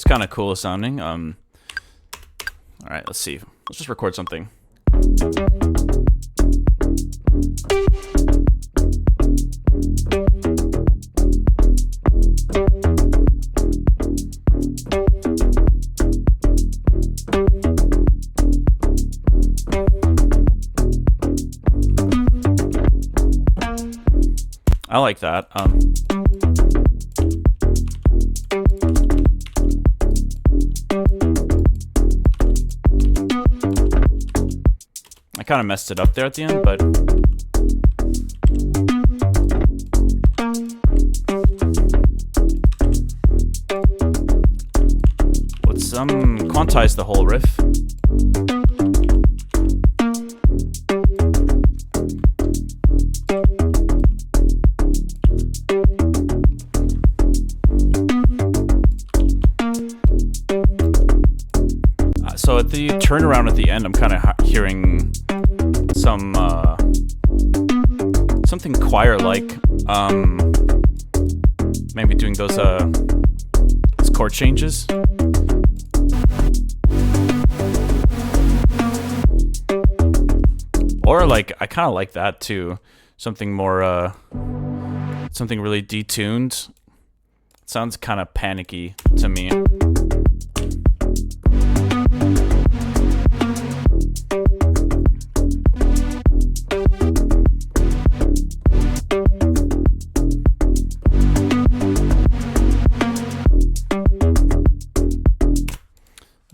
Kind of cool sounding. All right, let's see. Let's just record something. I like that. I kind of messed it up there at the end, but let's quantize the whole riff. So at the turnaround at the end, I'm kind of hearing some something choir-like, maybe doing those chord changes. Or like, I kind of like that too. Something more, something really detuned. Sounds kind of panicky to me.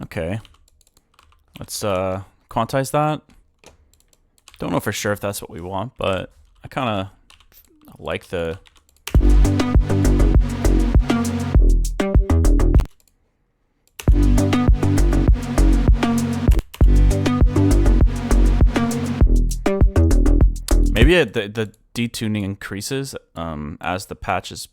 Okay, let's quantize that. Don't know for sure if that's what we want, but I kind of like the... Maybe the detuning increases as the patch is...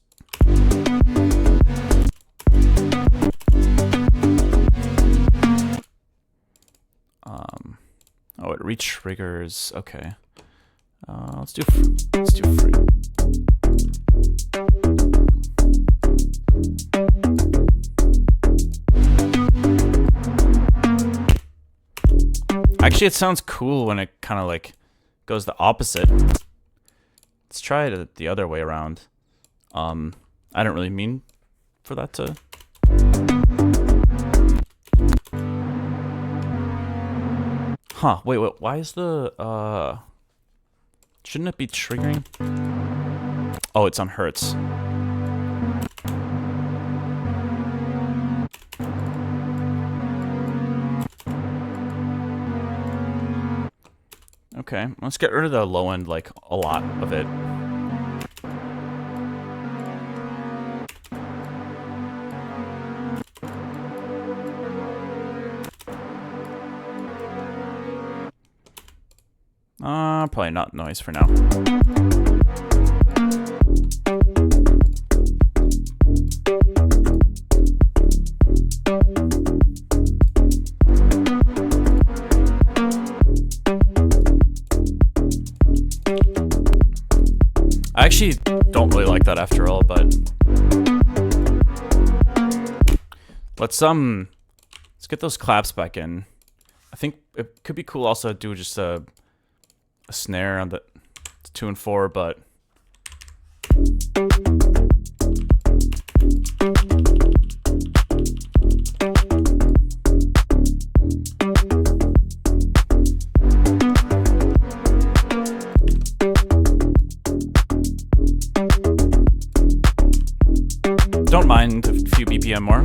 Oh, it re-triggers. Okay. Let's do free. Actually, it sounds cool when it kind of like goes the opposite. Let's try it the other way around. I don't really mean for that to... Huh, wait, why is the, shouldn't it be triggering? Oh, it's on Hertz. Okay, let's get rid of the low end, like, a lot of it. Probably not noise for now. I actually don't really like that after all, but let's get those claps back in. I think it could be cool also to do just a snare on the 2 and 4, but don't mind a few BPM more.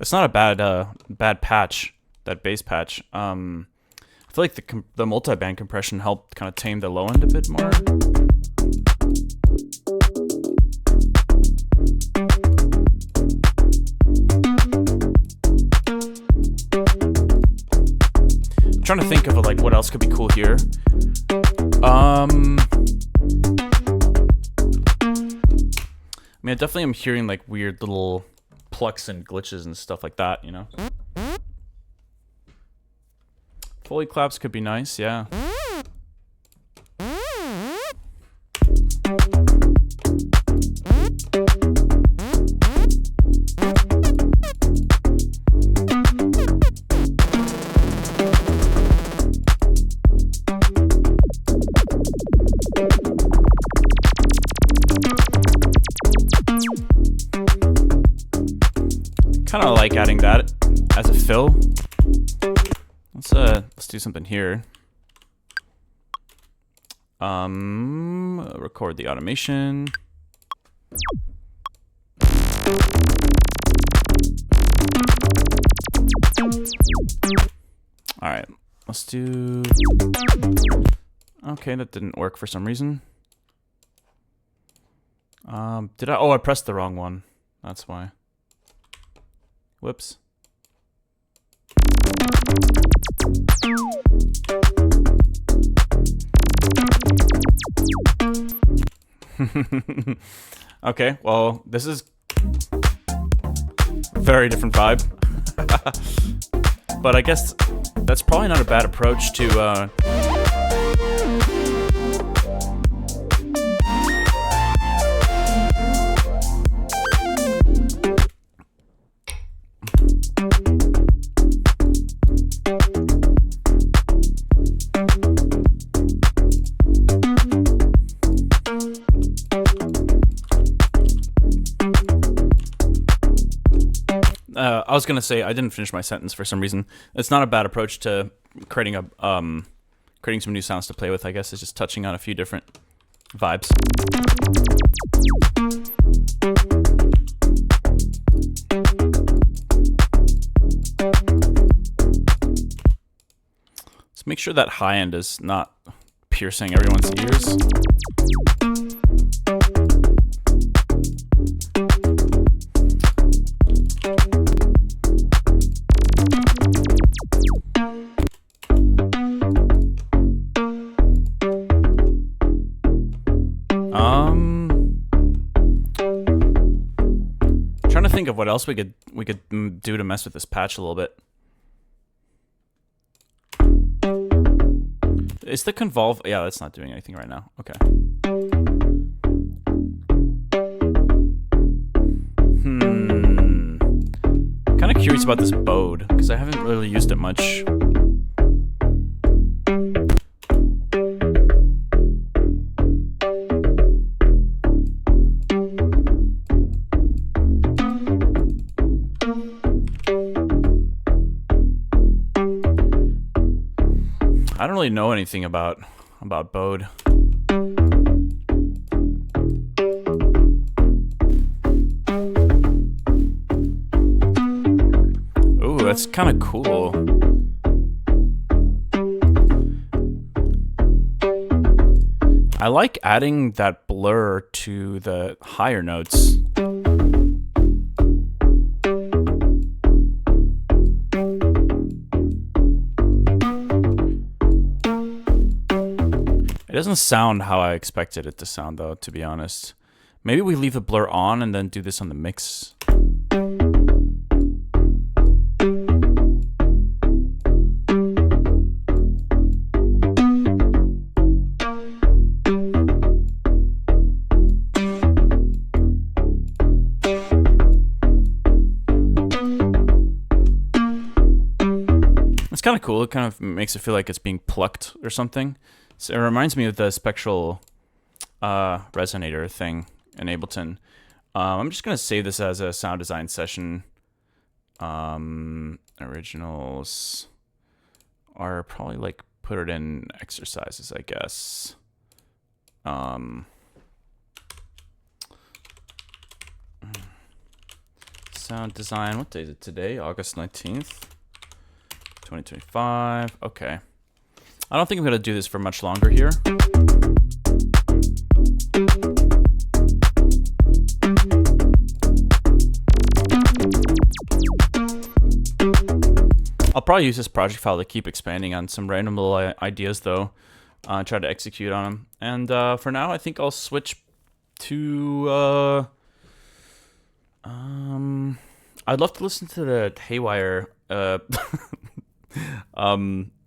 It's not a bad patch, that bass patch. I feel like the multi-band compression helped kind of tame the low end a bit more. I'm trying to think of like what else could be cool here. I mean, I definitely am hearing like weird little plucks and glitches and stuff like that, you know? Foley claps could be nice, yeah. Kind of like adding that as a fill. Let's do something here. Record the automation. All right, let's do. Okay, that didn't work for some reason. Did I? Oh, I pressed the wrong one. That's why. Whoops. Okay, well, this is a very different vibe. But I guess that's probably not a bad approach to I was gonna say I didn't finish my sentence for some reason. It's not a bad approach to creating creating some new sounds to play with. I guess it's just touching on a few different vibes. Let's make sure that high end is not piercing everyone's ears. Trying to think of what else we could do to mess with this patch a little bit. Is the convolve? Yeah, that's not doing anything right now. Okay. curious about this Bode, because I haven't really used it much. I don't really know anything about Bode. Ooh, that's kind of cool. I like adding that blur to the higher notes. It doesn't sound how I expected it to sound, though, to be honest. Maybe we leave the blur on and then do this on the mix. It's kind of cool. It kind of makes it feel like it's being plucked or something. So it reminds me of the spectral resonator thing in Ableton. I'm just going to save this as a sound design session. Originals are probably like put it in exercises, I guess. Sound design. What day is it today? August 19th, 2025. Okay. I don't think I'm going to do this for much longer here. I'll probably use this project file to keep expanding on some random little ideas, though. Try to execute on them. And for now, I think I'll switch to... I'd love to listen to the Haywyre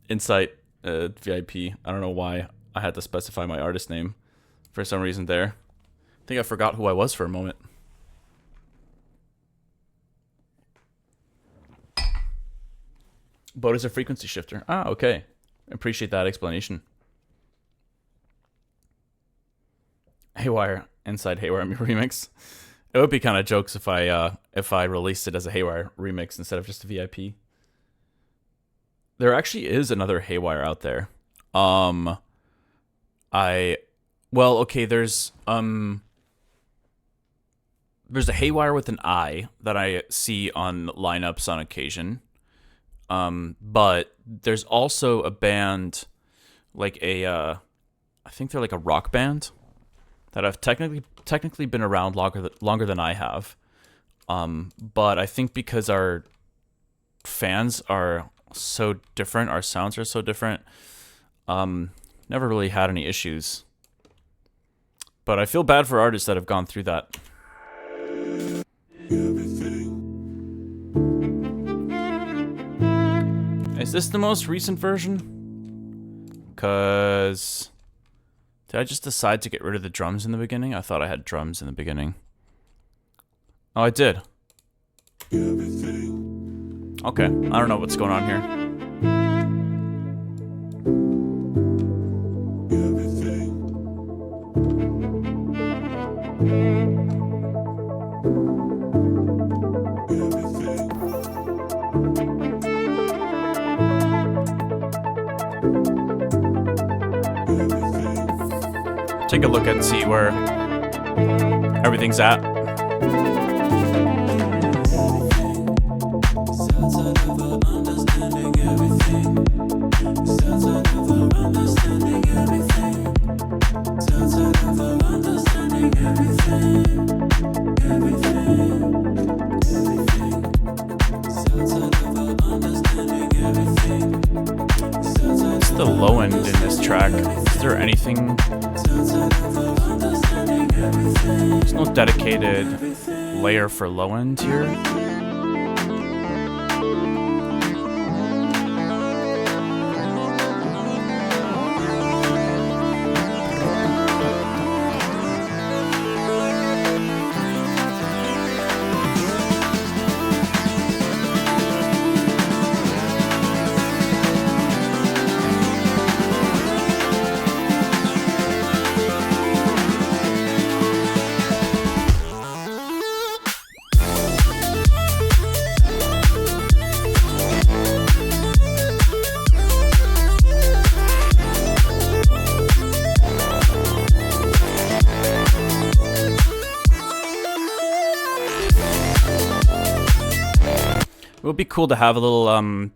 Insight VIP. I don't know why I had to specify my artist name for some reason there. I think I forgot who I was for a moment. Bode is a frequency shifter. Ah, okay. Appreciate that explanation. Haywyre Inside Haywyre remix. It would be kind of jokes if I released it as a Haywyre remix instead of just a VIP. There actually is another Haywyre out there. There's a Haywyre with an I that I see on lineups on occasion. But there's also a band, like I think they're like a rock band that have technically been around longer than I have. But I think because our fans are so different, our sounds are so different, never really had any issues. But I feel bad for artists that have gone through that. Is this the most recent version? Because did I just decide to get rid of the drums in the beginning? I thought I had drums in the beginning. Oh, I did. Okay, I don't know what's going on here. Take a look and see where everything's at. What's the low end in this track? Is there anything? There's no dedicated layer for low end here. It would be cool to have a little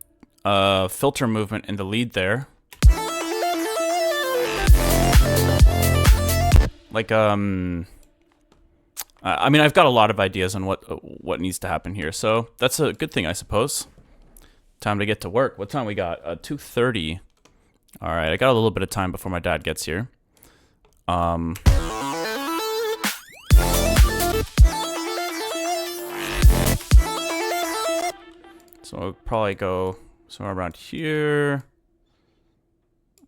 filter movement in the lead there. Like I mean, I've got a lot of ideas on what needs to happen here, so that's a good thing, I suppose. Time to get to work. What time we got? 2:30. All right, I got a little bit of time before my dad gets here. So I'll probably go somewhere around here.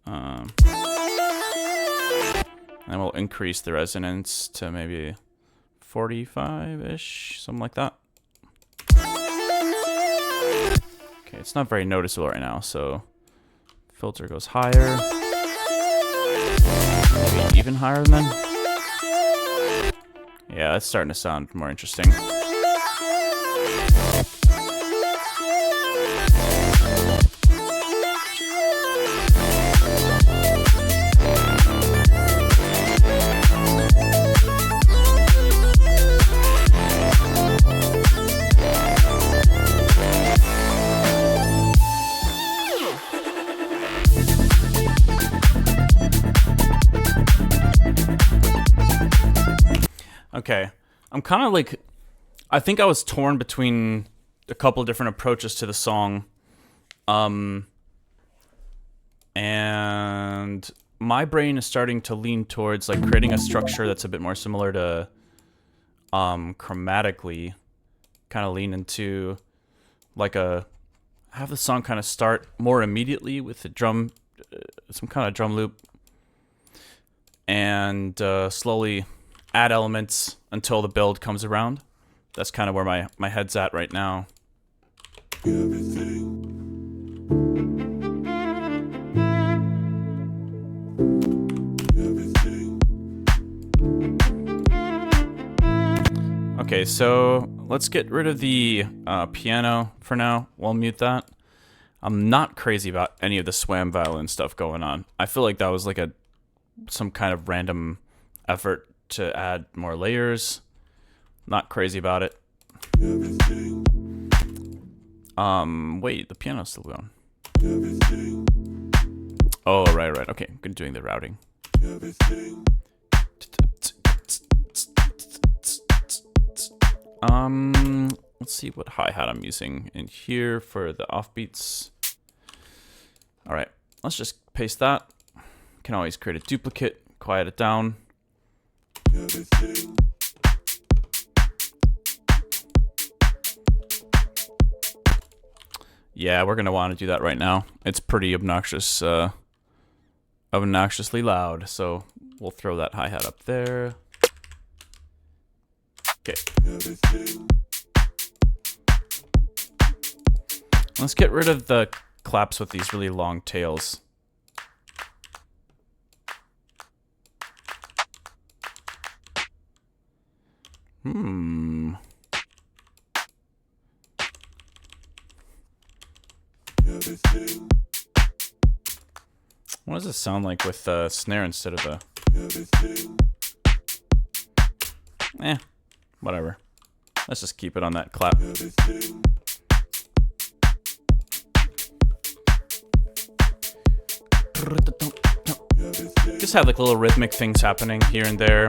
And we'll increase the resonance to maybe 45-ish, something like that. Okay, it's not very noticeable right now, so filter goes higher. Maybe even higher than that. Yeah, that's starting to sound more interesting. Okay, I'm kind of like, I think I was torn between a couple different approaches to the song. And my brain is starting to lean towards like creating a structure that's a bit more similar to chromatically, kind of lean into like have the song kind of start more immediately with the drum, some kind of drum loop, and slowly add elements until the build comes around. That's kind of where my head's at right now. Okay, so let's get rid of the piano for now. We'll mute that. I'm not crazy about any of the swam violin stuff going on. I feel like that was like some kind of random effort to add more layers. Not crazy about it. Wait, the piano's still going. Oh, right. Okay, good doing the routing. Let's see what hi-hat I'm using in here for the offbeats. All right, let's just paste that. Can always create a duplicate, quiet it down. Yeah, we're gonna want to do that right now. It's pretty obnoxious, obnoxiously loud. So we'll throw that hi-hat up there. Okay. Let's get rid of the claps with these really long tails. What does this sound like with a snare instead of a... whatever. Let's just keep it on that clap. Just have like little rhythmic things happening here and there.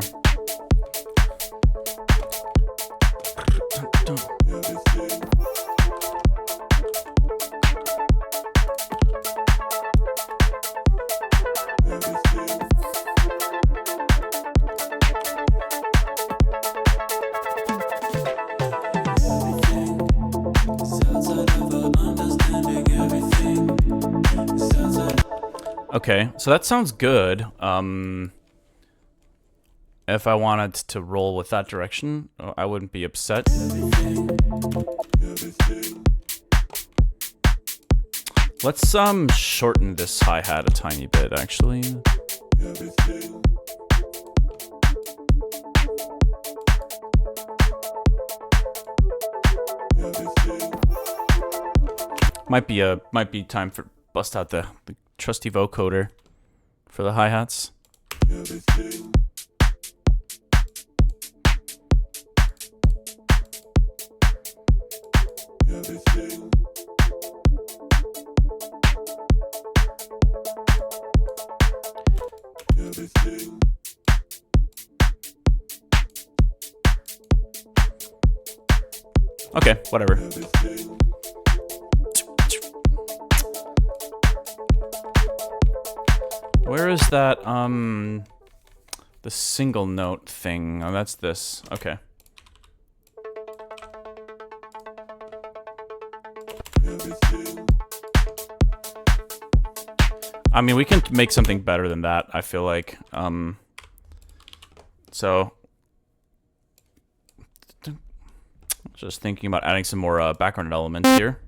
Okay, so that sounds good. If I wanted to roll with that direction, I wouldn't be upset. Let's shorten this hi-hat a tiny bit, actually. Might be time for bust out the trusty vocoder for the hi-hats. everything. Everything. Okay, whatever. Everything. Where is that, the single note thing? Oh, that's this. Okay. Everything. I mean, we can make something better than that, I feel like. So, just thinking about adding some more background elements here.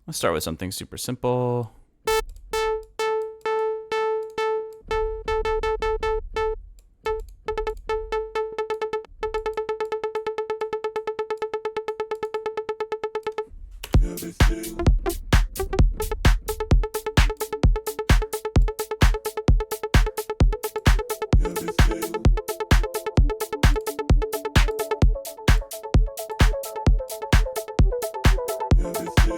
Let's start with something super simple. Everything. Everything. Everything.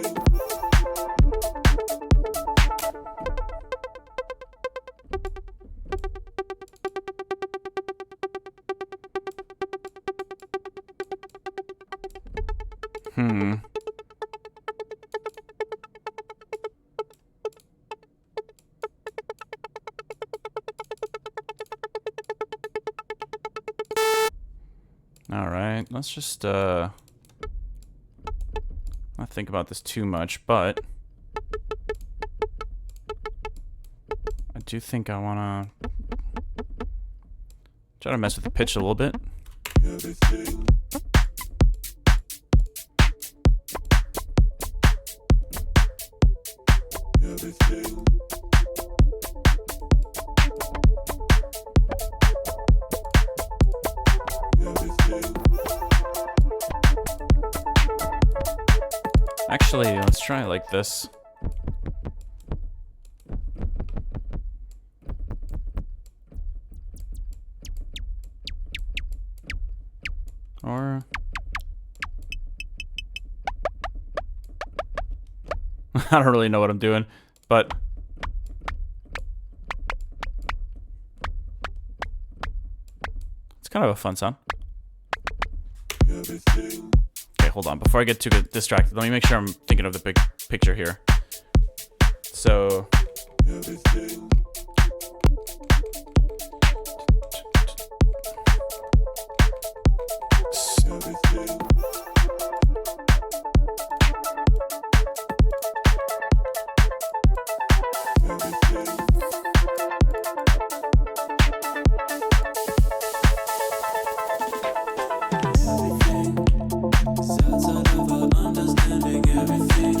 All right, let's just not think about this too much, but I do think I want to try to mess with the pitch a little bit. Everything. Everything. Everything. Actually, let's try it like this. Or I don't really know what I'm doing, but it's kind of a fun sound. Everything. Okay, hold on. Before I get too distracted, let me make sure I'm thinking of the big picture here. So, Everything. Everything. Everything.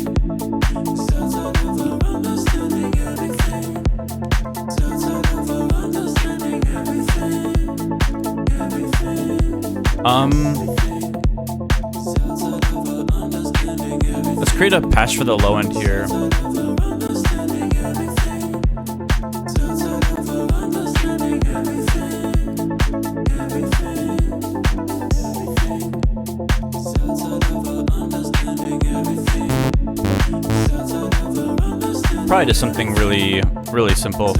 Let's create a patch for the low end here. Probably just something really, really simple.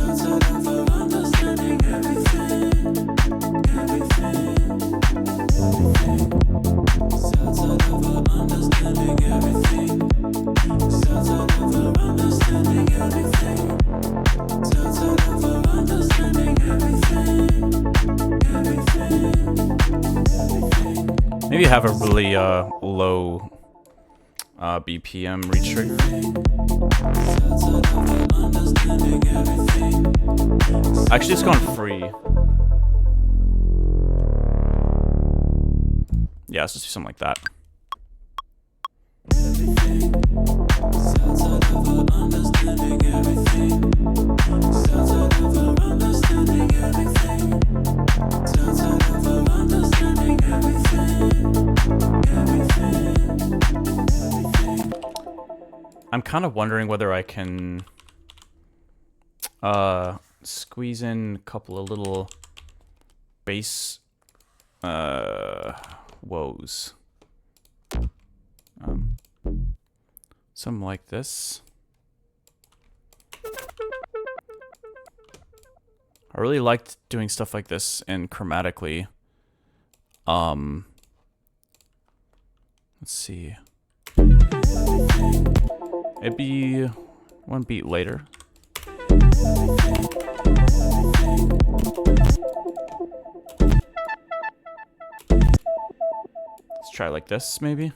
Maybe have a really low BPM reach trigger. Actually, it's going free. Yeah, let's just do something like that. I'm kind of wondering whether I can Squeeze in a couple of little bass woes. Something like this. I really liked doing stuff like this and chromatically. Let's see. It'd be one beat later. Let's try like this, maybe.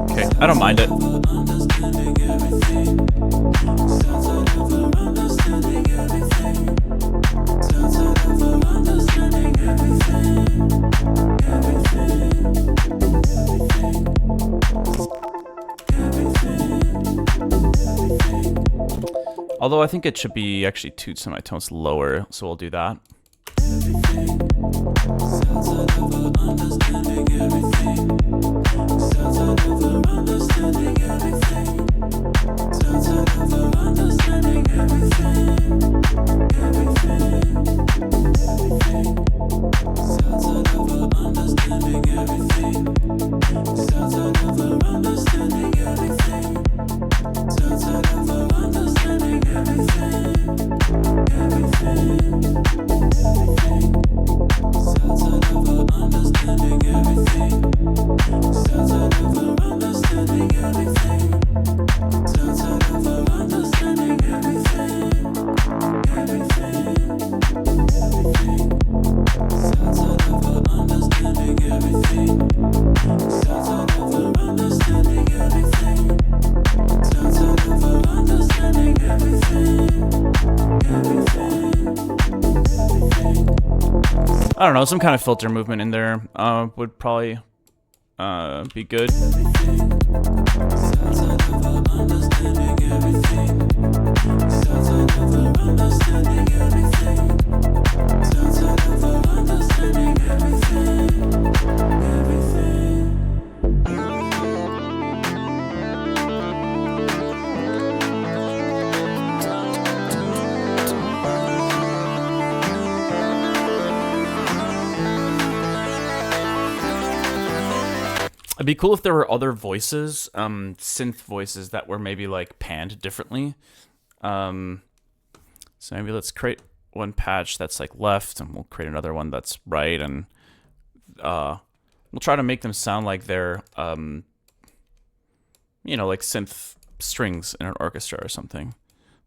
Okay, I don't mind it. Although I think it should be actually 2 semitones lower, so we'll do that. I don't know, some kind of filter movement in there would probably be good. It'd be cool if there were other voices, synth voices that were maybe like panned differently. So maybe let's create one patch that's like left, and we'll create another one that's right, and we'll try to make them sound like they're, you know, like synth strings in an orchestra or something.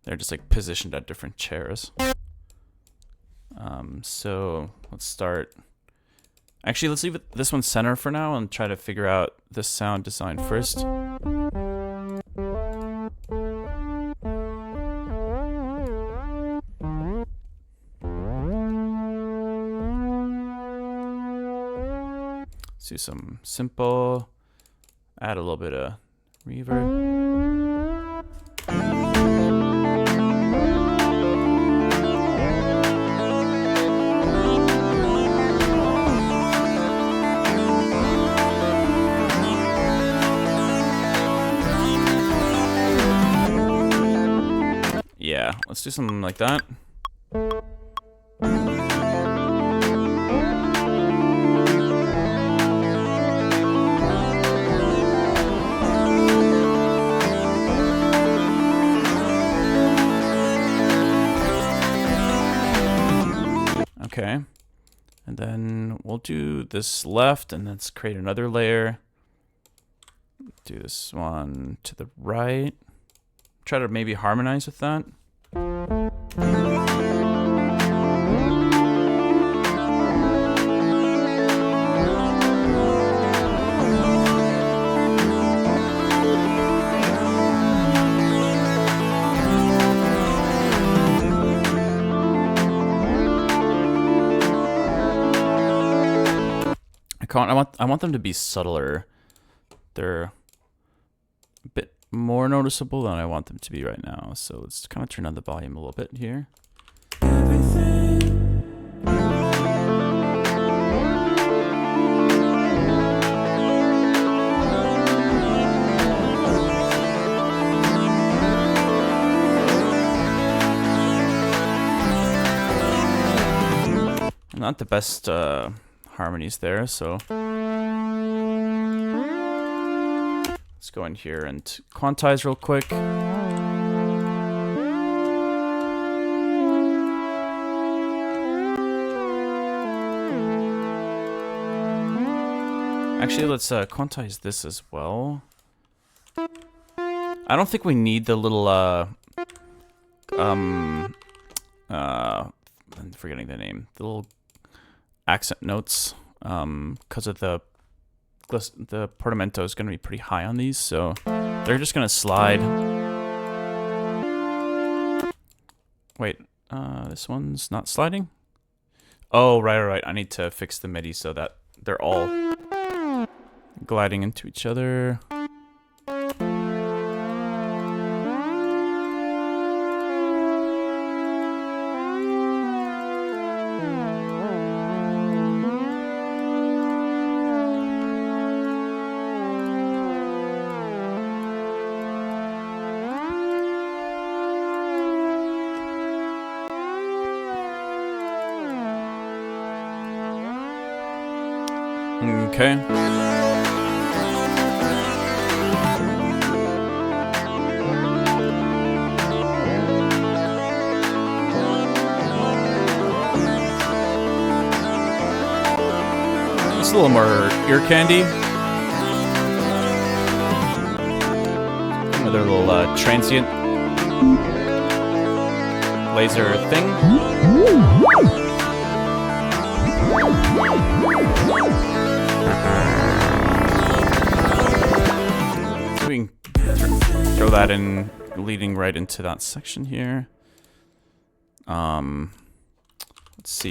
They're just like positioned at different chairs. So let's start. Actually, let's leave this one center for now and try to figure out the sound design first. Let's do some simple, add a little bit of reverb. Yeah, let's do something like that. Okay, and then we'll do this left, and let's create another layer. Do this one to the right. Try to maybe harmonize with that. I want them to be subtler. They're a bit more noticeable than I want them to be right now. So let's kind of turn on the volume a little bit here. Not the best harmonies there, so let's go in here and quantize real quick. Actually, let's quantize this as well. I don't think we need the little I'm forgetting the name. The little accent notes, because of the portamento is going to be pretty high on these, so they're just going to slide. Wait, this one's not sliding? Oh, right. I need to fix the MIDI so that they're all gliding into each other. Okay. It's a little more ear candy. Another little transient laser thing. So we can throw that in, leading right into that section here. Let's see.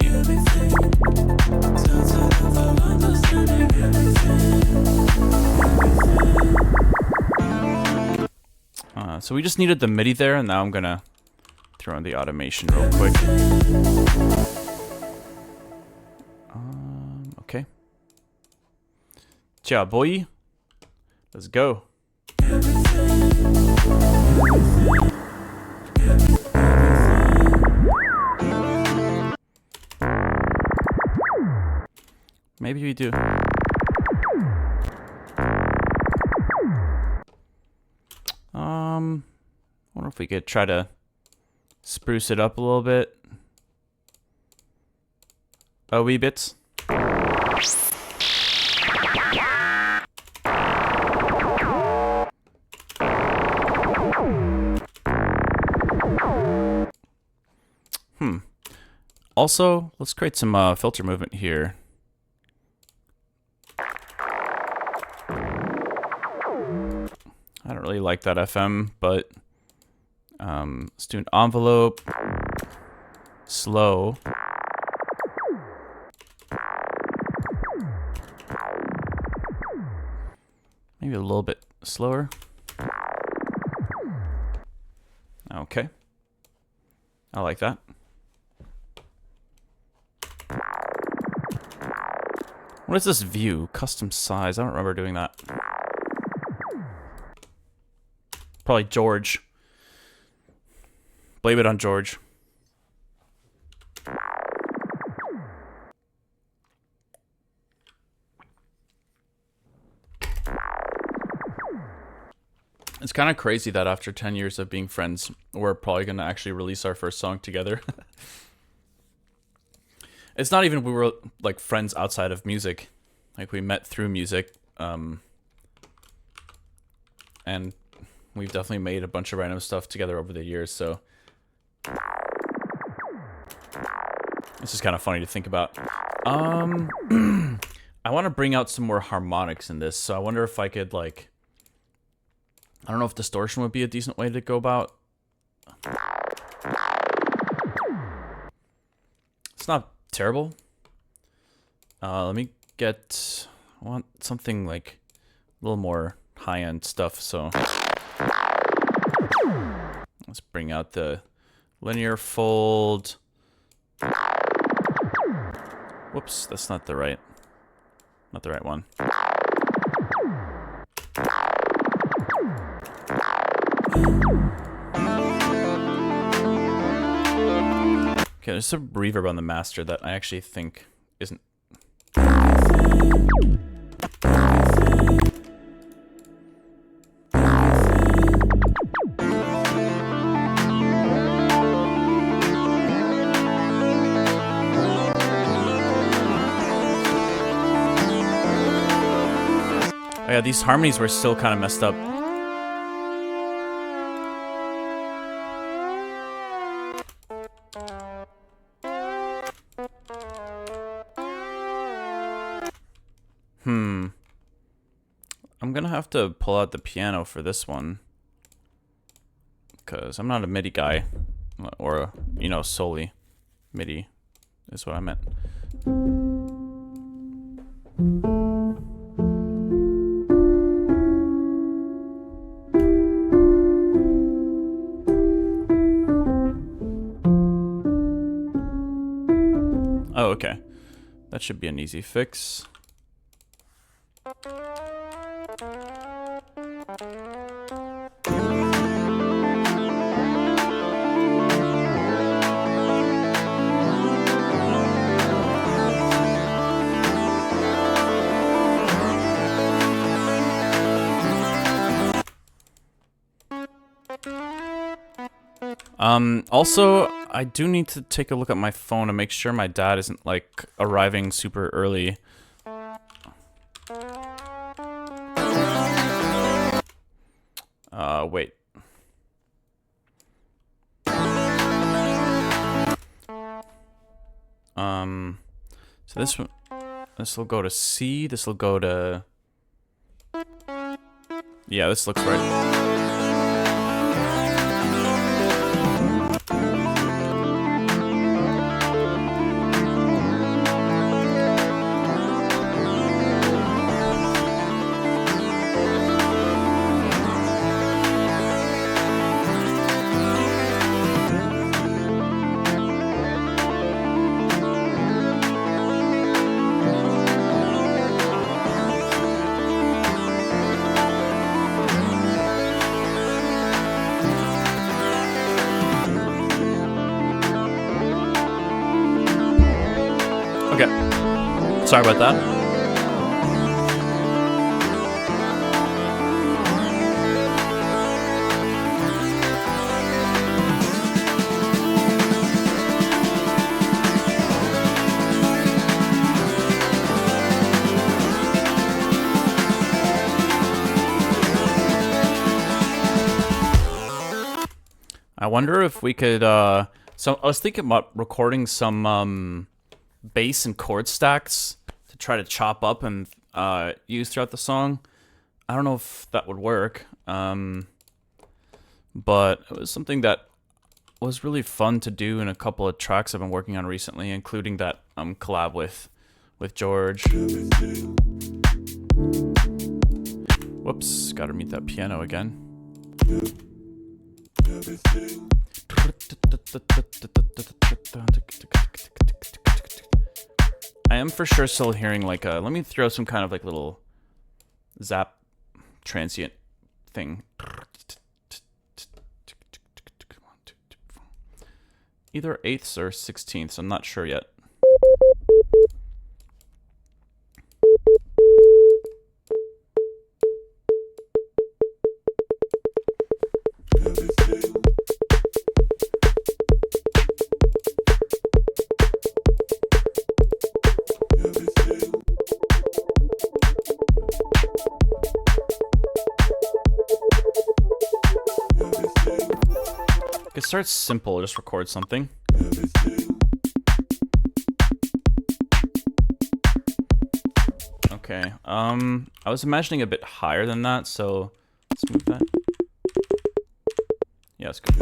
So we just needed the MIDI there, and now I'm gonna throw in the automation real quick. Okay. Ja, boy. Let's go. Maybe we do. Wonder if we could try to spruce it up a little bit. A wee bit. Also, let's create some filter movement here. I don't really like that FM, but let's do an envelope, slow. Maybe a little bit slower. Okay. I like that. What is this view? Custom size. I don't remember doing that. Probably George. Blame it on George. It's kind of crazy that after 10 years of being friends, we're probably going to actually release our first song together. It's not even we were like friends outside of music. Like we met through music. And we've definitely made a bunch of random stuff together over the years, so it's just kind of funny to think about. I want to bring out some more harmonics in this, so I wonder if I could, like, I don't know if distortion would be a decent way to go about. It's not terrible. Let me get, I want something like a little more high-end stuff, so let's bring out the linear fold. Whoops, that's not the right one. Okay, there's a reverb on the master that I actually think isn't. Oh yeah, these harmonies were still kind of messed up. I'm gonna have to pull out the piano for this one. Because I'm not a MIDI guy. Or, you know, solely MIDI is what I meant. Oh, okay. That should be an easy fix. Also, I do need to take a look at my phone to make sure my dad isn't, like, arriving super early. Wait. So this will go to C, this will go to... Yeah, this looks right. Okay. Sorry about that. I wonder if we could, so I was thinking about recording some, bass and chord stacks to try to chop up and use throughout the song. I don't know if that would work, but it was something that was really fun to do in a couple of tracks I've been working on recently, including that collab with George. Whoops, gotta mute that piano again. I am for sure still hearing like a, let me throw some kind of like little zap transient thing. Either 8ths or 16ths, I'm not sure yet. It starts simple, just record something. Okay, I was imagining a bit higher than that, so let's move that. Yeah, that's good.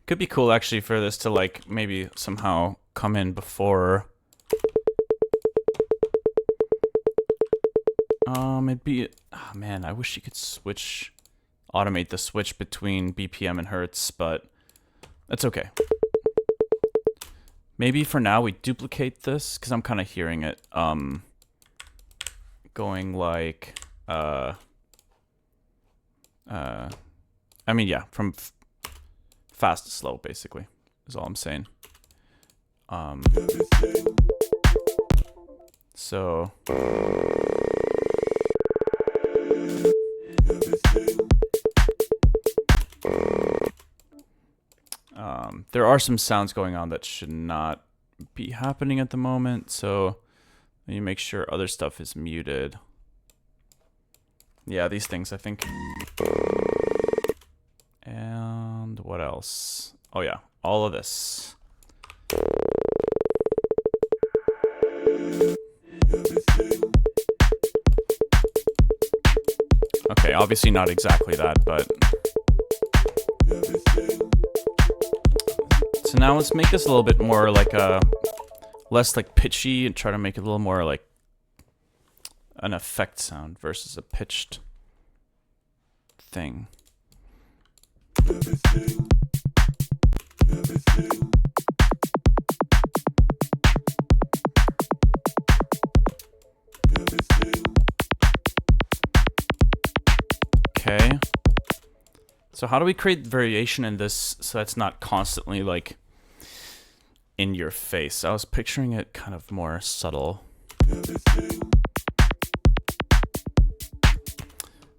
Could be cool actually for this to like maybe somehow come in before. It'd be, oh man, I wish you could automate the switch between BPM and Hertz, but that's okay. Maybe for now we duplicate this because I'm kind of hearing it going like I mean, yeah, from fast to slow basically is all I'm saying. So there are some sounds going on that should not be happening at the moment, so let me make sure other stuff is muted. Yeah, these things, I think. And what else? Oh yeah, all of this. Okay, obviously not exactly that, but... So now let's make this a little bit more like a... less like pitchy and try to make it a little more like an effect sound versus a pitched thing. Okay. So how do we create variation in this so that's not constantly like in your face? I was picturing it kind of more subtle.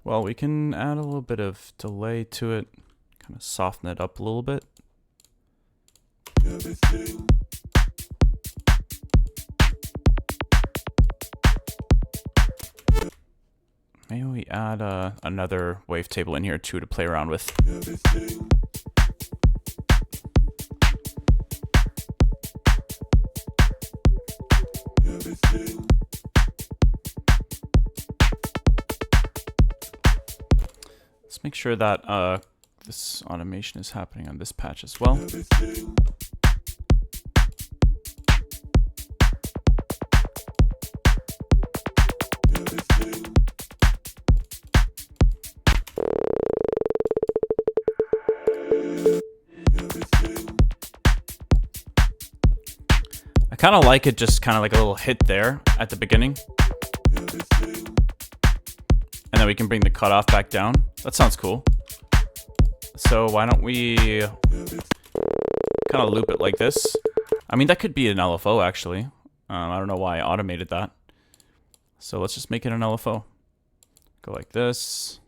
Well, we can add a little bit of delay to it, kind of soften it up a little bit. Maybe we add another wavetable in here too to play around with. Let's make sure that this automation is happening on this patch as well. I kind of like it, just kind of like a little hit there at the beginning. And then we can bring the cutoff back down. That sounds cool. So why don't we kind of loop it like this? I mean, that could be an LFO actually. I don't know why I automated that. So let's just make it an LFO. Go like this.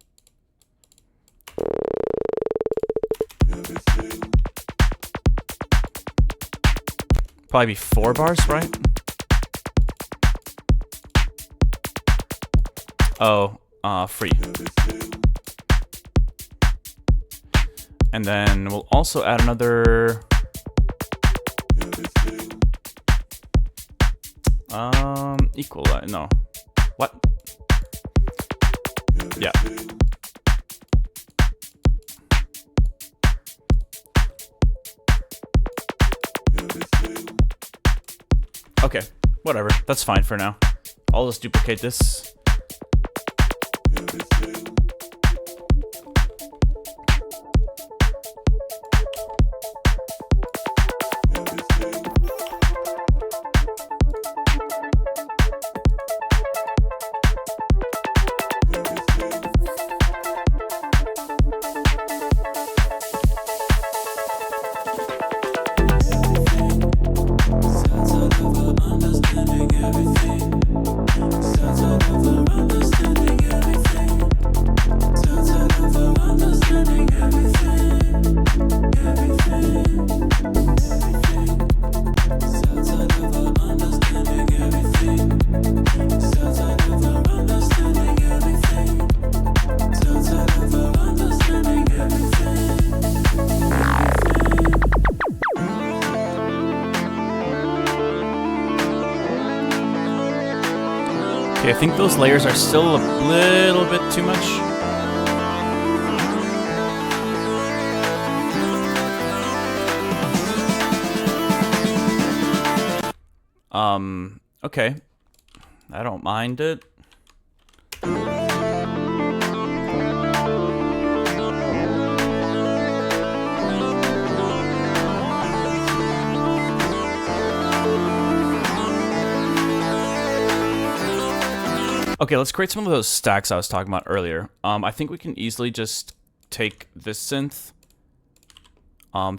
Probably be 4 bars, right? Oh, free. And then we'll also add another equalize. No. What? Yeah. Okay, whatever. That's fine for now. I'll just duplicate this. Okay, I think those layers are still a little bit too much. Okay. I don't mind it. Okay, let's create some of those stacks I was talking about earlier. I think we can easily just take this synth,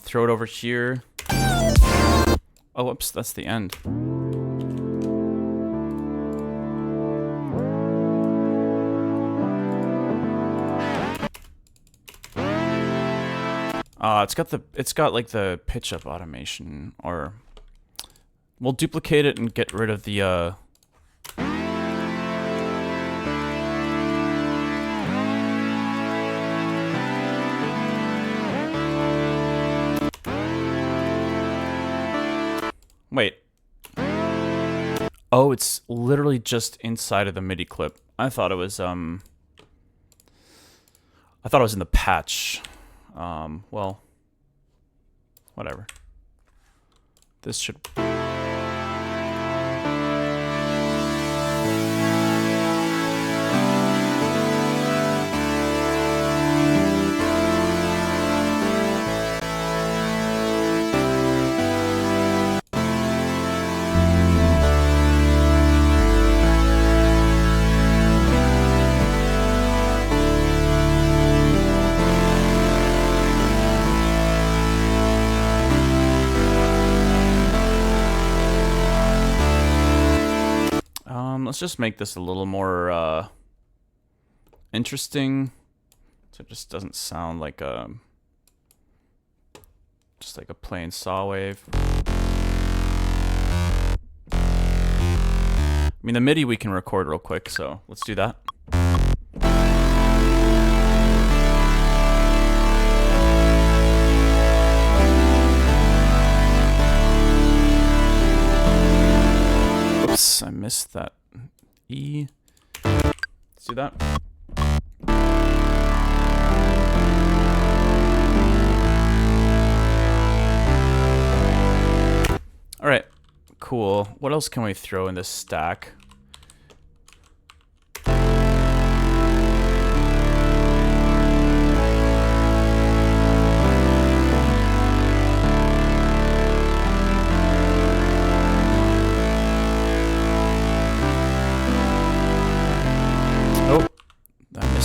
throw it over here. Oh, whoops, that's the end. It's got like the pitch up automation, or we'll duplicate it and get rid of the wait. Oh, it's literally just inside of the MIDI clip. I thought it was in the patch. Well, whatever. This should... let's just make this a little more interesting, so it just doesn't sound like just like a plain saw wave. I mean, the MIDI we can record real quick, so let's do that. Oops, I missed that E. Let's do that. All right, cool. What else can we throw in this stack?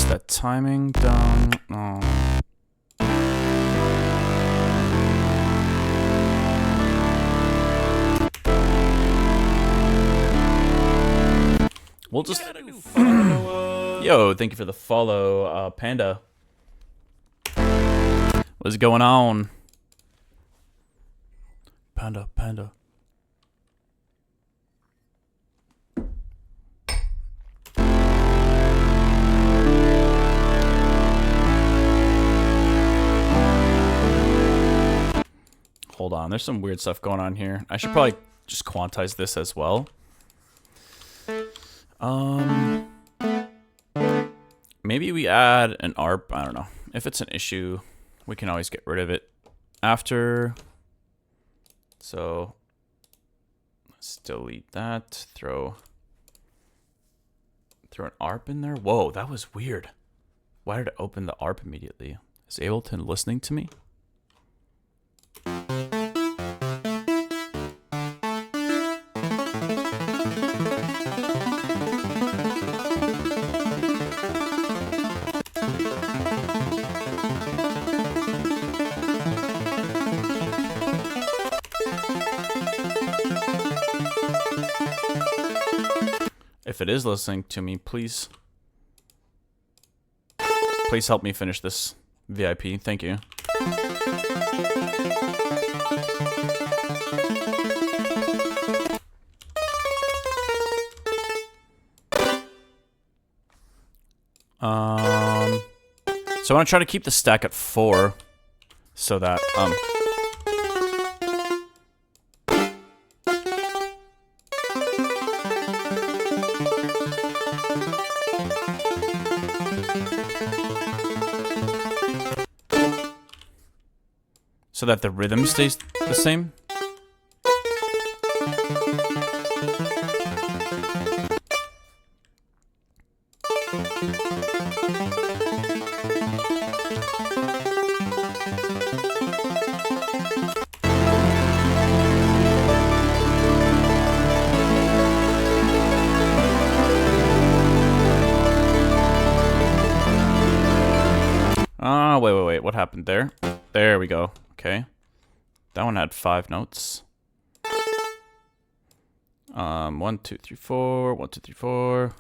That timing down. Oh. We'll just... Yo, thank you for the follow, Panda. What's going on? Panda, Panda. Hold on, there's some weird stuff going on here. I should probably just quantize this as well. Maybe we add an ARP. I don't know. If it's an issue, we can always get rid of it after. So let's delete that. Throw an ARP in there. Whoa, that was weird. Why did it open the ARP immediately? Is Ableton listening to me? If it is listening to me, please help me finish this VIP. Thank you. So I want to try to keep the stack at 4 so that so that the rhythm stays the same. what happened there? There we go. Okay. That one had 5 notes. 1, 2, 3, 4. 1, 2, 3, 4.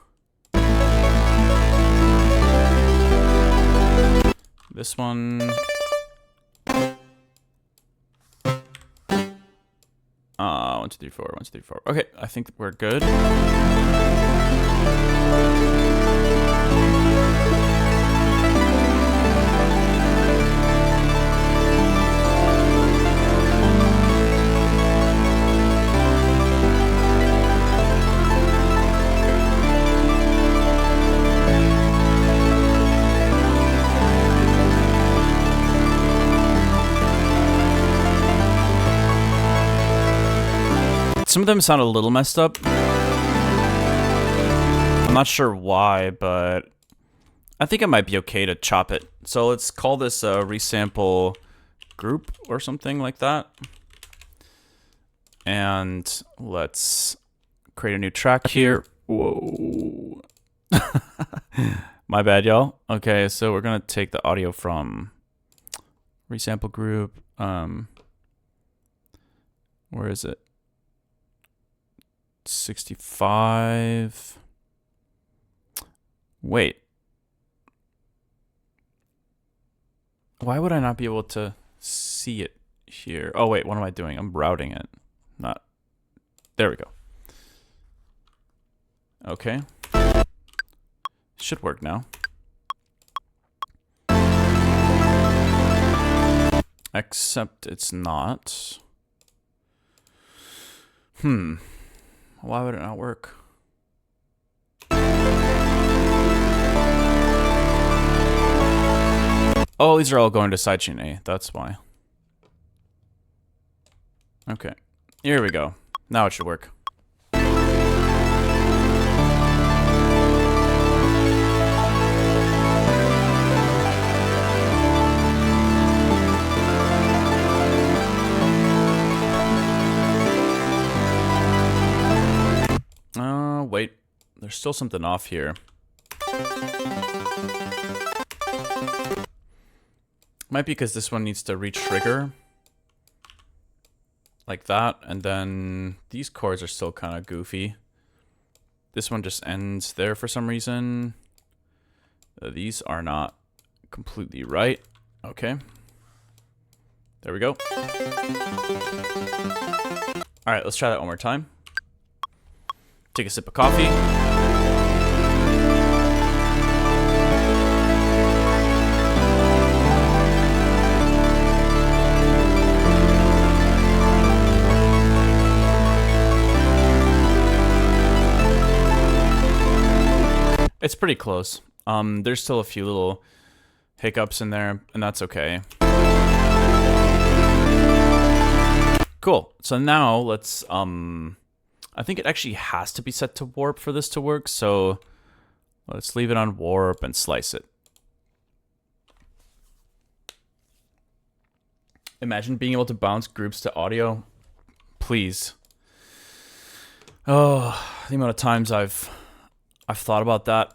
This one. 1, 2, 3, 4. 1, 2, 3, 4. Okay, I think we're good. Some of them sound a little messed up. I'm not sure why, but I think it might be okay to chop it. So let's call this a resample group or something like that. And let's create a new track here. Whoa. My bad, y'all. Okay, so we're gonna take the audio from resample group. Where is it? 65. Wait. Why would I not be able to see it here? Oh, wait, what am I doing? I'm routing it. Not. There we go. Okay. Should work now. Except it's not. Why would it not work? Oh, these are all going to sidechain A. That's why. Okay. Here we go. Now it should work. Wait, there's still something off here. Might be because this one needs to re-trigger. Like that, and then these chords are still kind of goofy. This one just ends there for some reason. These are not completely right. Okay. There we go. Alright, let's try that one more time. Take a sip of coffee. It's pretty close. There's still a few little hiccups in there, and that's okay. Cool. So now let's I think it actually has to be set to warp for this to work, so let's leave it on warp and slice it. Imagine being able to bounce groups to audio. Please. Oh, the amount of times I've thought about that.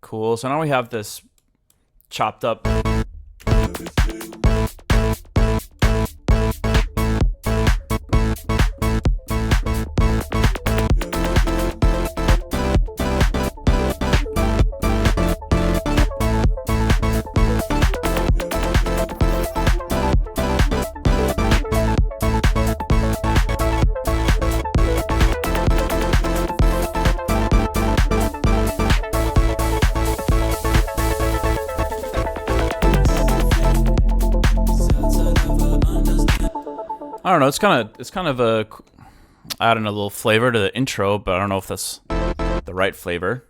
Cool. So now we have this chopped up. I don't know. It's kind of a adding a little flavor to the intro, but I don't know if that's the right flavor.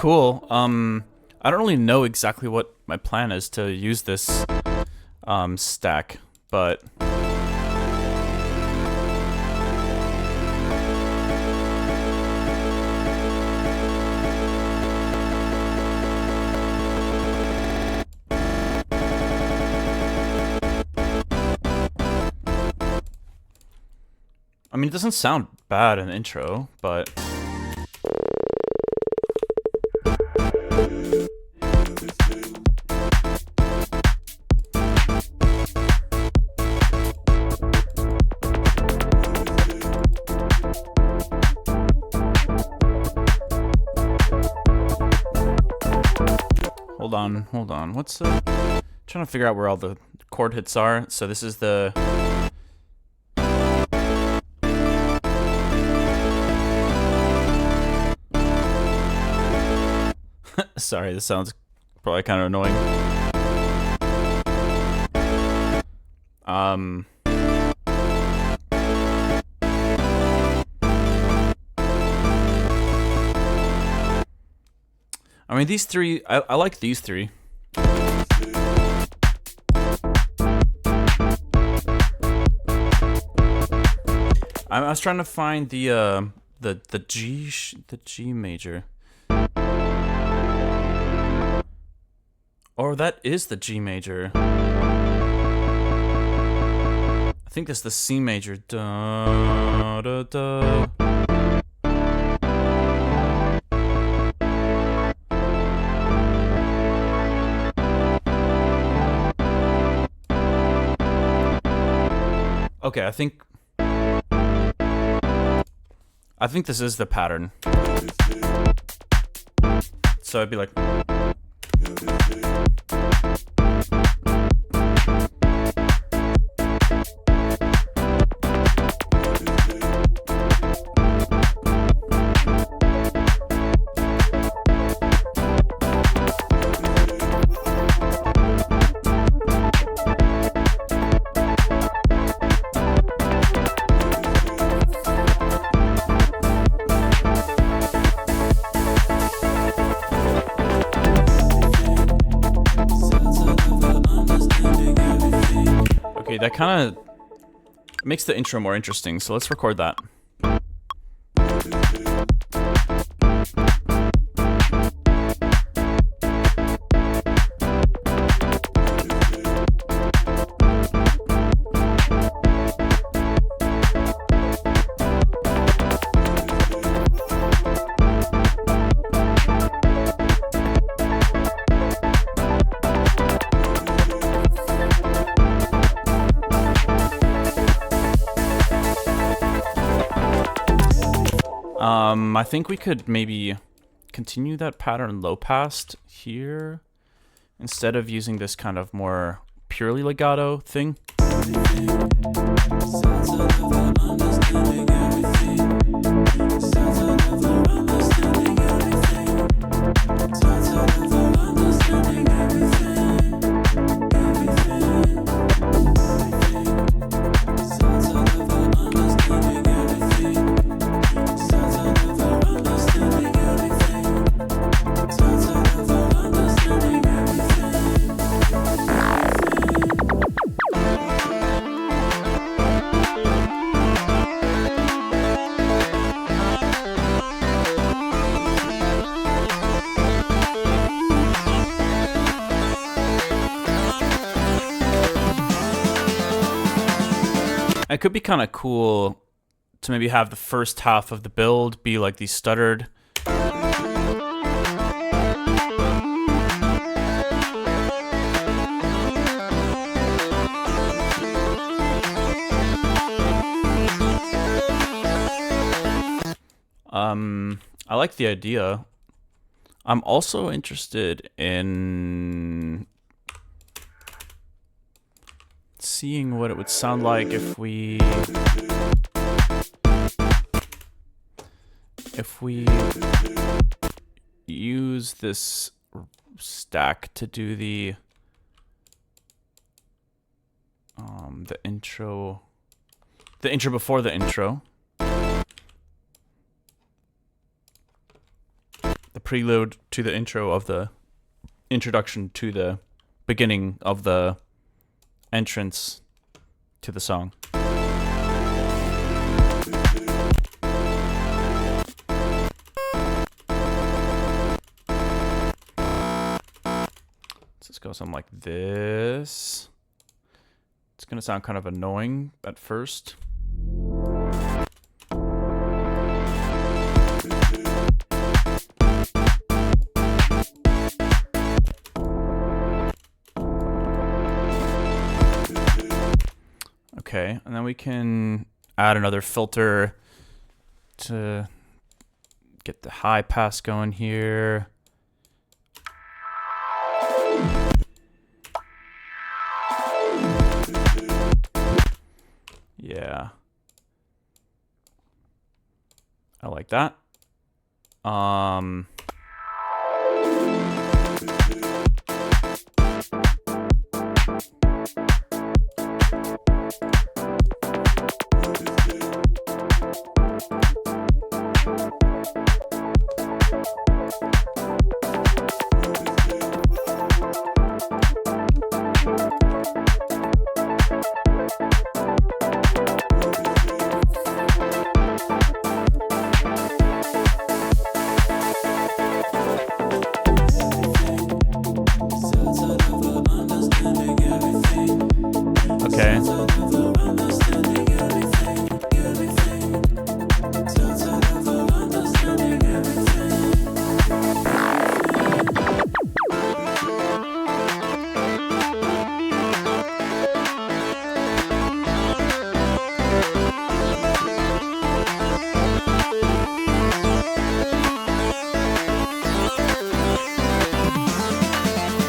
cool. I don't really know exactly what my plan is to use this stack, but I mean, it doesn't sound bad in the intro, but hold on. What's trying to figure out where all the chord hits are. So this is the sorry, this sounds probably kind of annoying. I mean, these three, I like these three. I was trying to find the G major. Or that is the G major. I think that's the C major. Da, da, da. Okay, I think this is the pattern. So I'd be like, that kind of makes the intro more interesting, so let's record that. I think we could maybe continue that pattern low passed here instead of using this kind of more purely legato thing. It could be kind of cool to maybe have the first half of the build be like these stuttered. I like the idea. I'm also interested in seeing what it would sound like if we use this stack to do the intro before the intro, the prelude to the intro of the introduction to the beginning of the entrance to the song. Let's go something like this. It's gonna sound kind of annoying at first. Okay, and then we can add another filter to get the high pass going here. Yeah. I like that. Okay.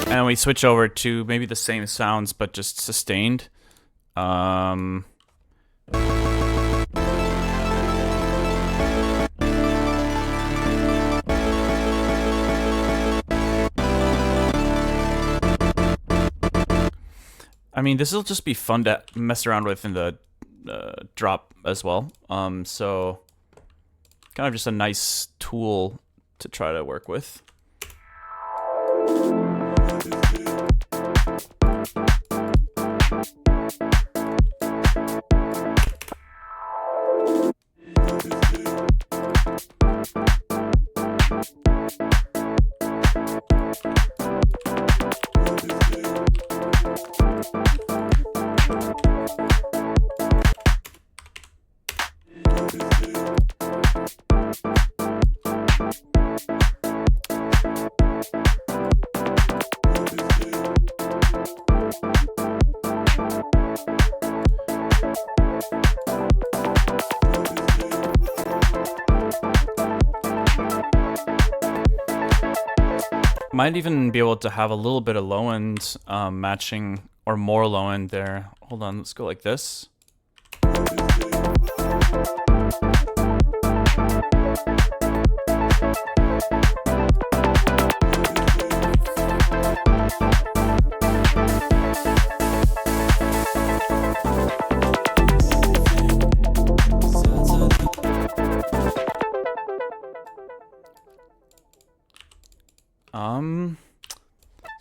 And we switch over to maybe the same sounds, but just sustained. I mean, this will just be fun to mess around with in the drop as well. So kind of just a nice tool to try to work with. Might even be able to have a little bit of low end matching or more low end there. Hold on, let's go like this.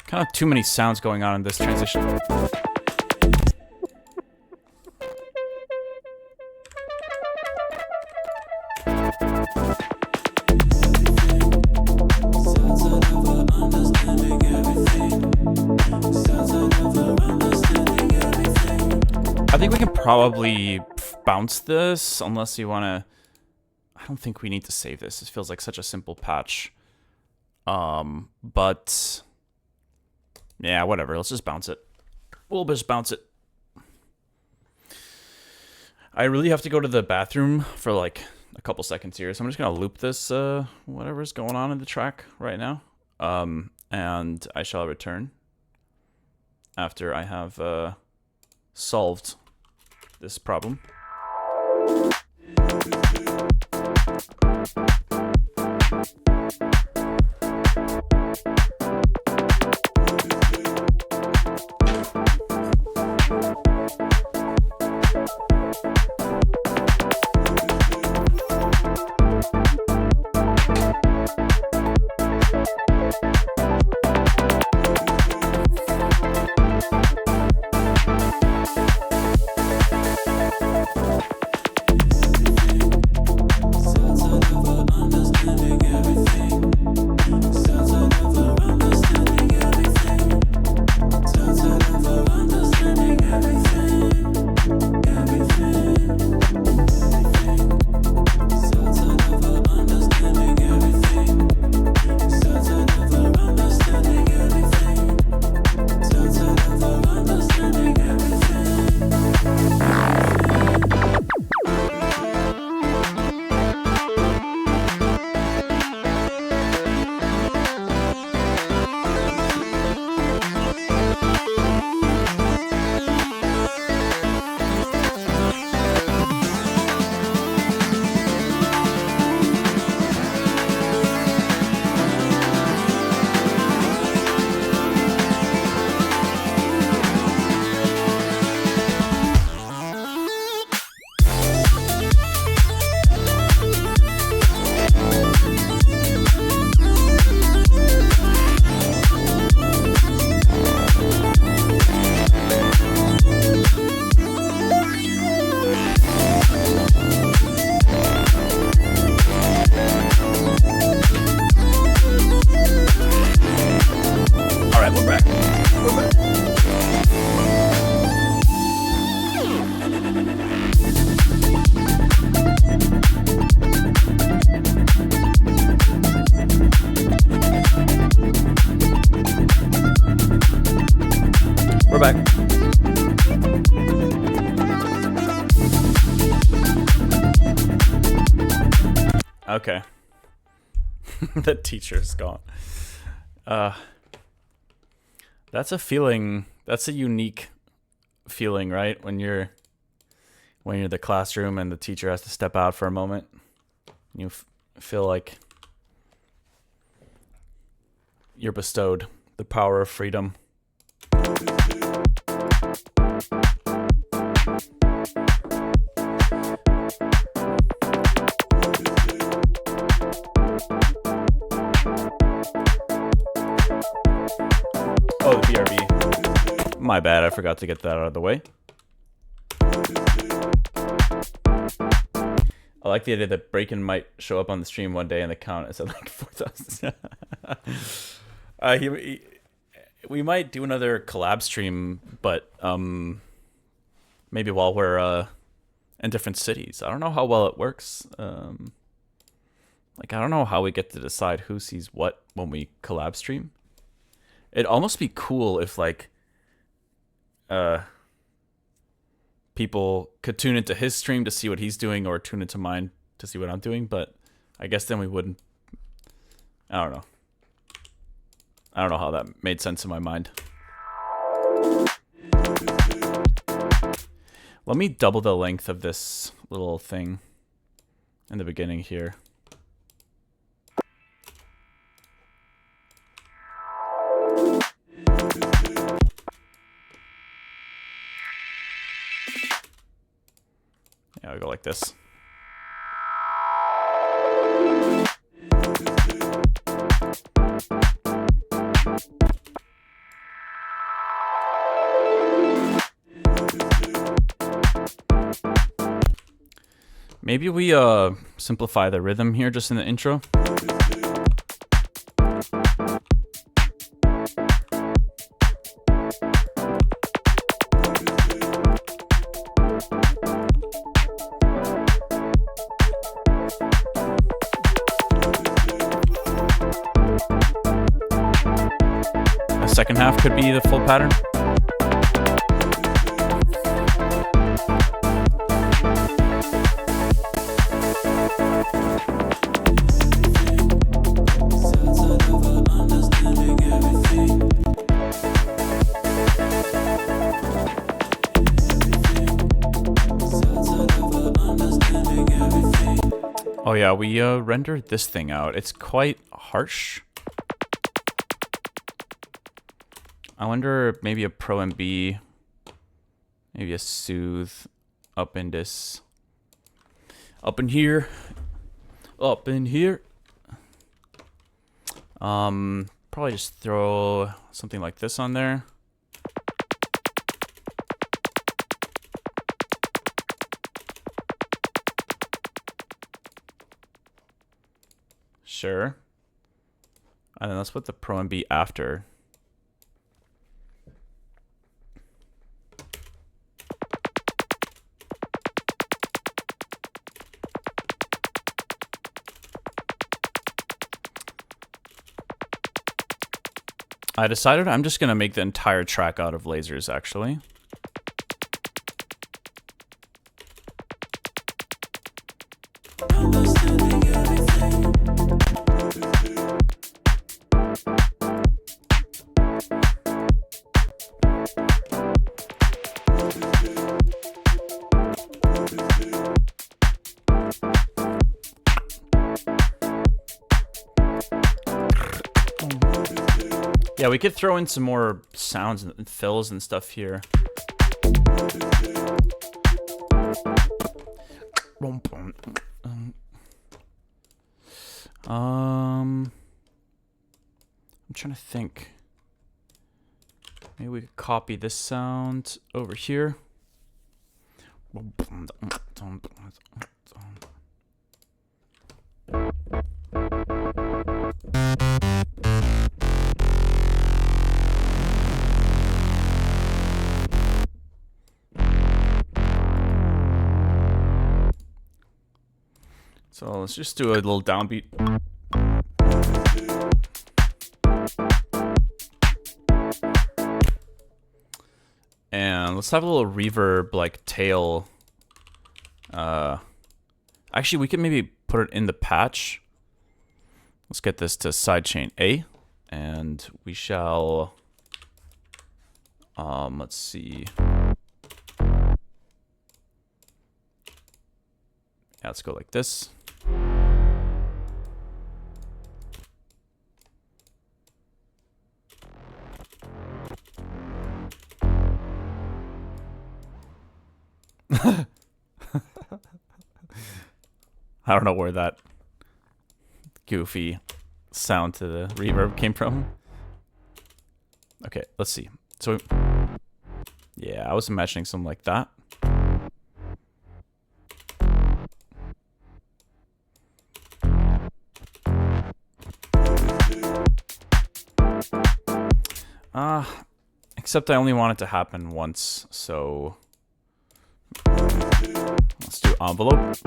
Kind of too many sounds going on in this transition. I think we can probably bounce this unless you want to. I don't think we need to save this. This feels like such a simple patch. But yeah, whatever. Let's just bounce it. We'll just bounce it. I really have to go to the bathroom for like a couple seconds here, so I'm just gonna loop this whatever's going on in the track right now. And I shall return after I have solved this problem. Okay. The teacher's gone. That's a feeling. That's a unique feeling, right? When you're in the classroom and the teacher has to step out for a moment. You feel like you're bestowed the power of freedom. Oh, the BRB. My bad, I forgot to get that out of the way. I like the idea that Braken might show up on the stream one day and the count is at like 4,000. We might do another collab stream, but maybe while we're in different cities. I don't know how well it works. Like, I don't know how we get to decide who sees what when we collab stream. It'd almost be cool if, like, people could tune into his stream to see what he's doing or tune into mine to see what I'm doing, but I guess then we wouldn't. I don't know. I don't know how that made sense in my mind. Let me double the length of this little thing in the beginning here. Yeah, I'll go like this. Maybe we simplify the rhythm here just in the intro. The second half could be the full pattern. Oh yeah, we rendered this thing out. It's quite harsh. I wonder maybe a Pro MB, maybe a Soothe up in this, up in here. Probably just throw something like this on there. Sure. And then let's put the Pro MB after. I decided I'm just going to make the entire track out of lasers, actually. Yeah, we could throw in some more sounds and fills and stuff here. I'm trying to think. Maybe we could copy this sound over here. So let's just do a little downbeat. And let's have a little reverb like tail. Actually, we can maybe put it in the patch. Let's get this to sidechain A, and we shall, let's see. Yeah, let's go like this. I don't know where that goofy sound to the reverb came from. Okay, let's see. So, yeah, I was imagining something like that. Except I only want it to happen once, so let's do envelope.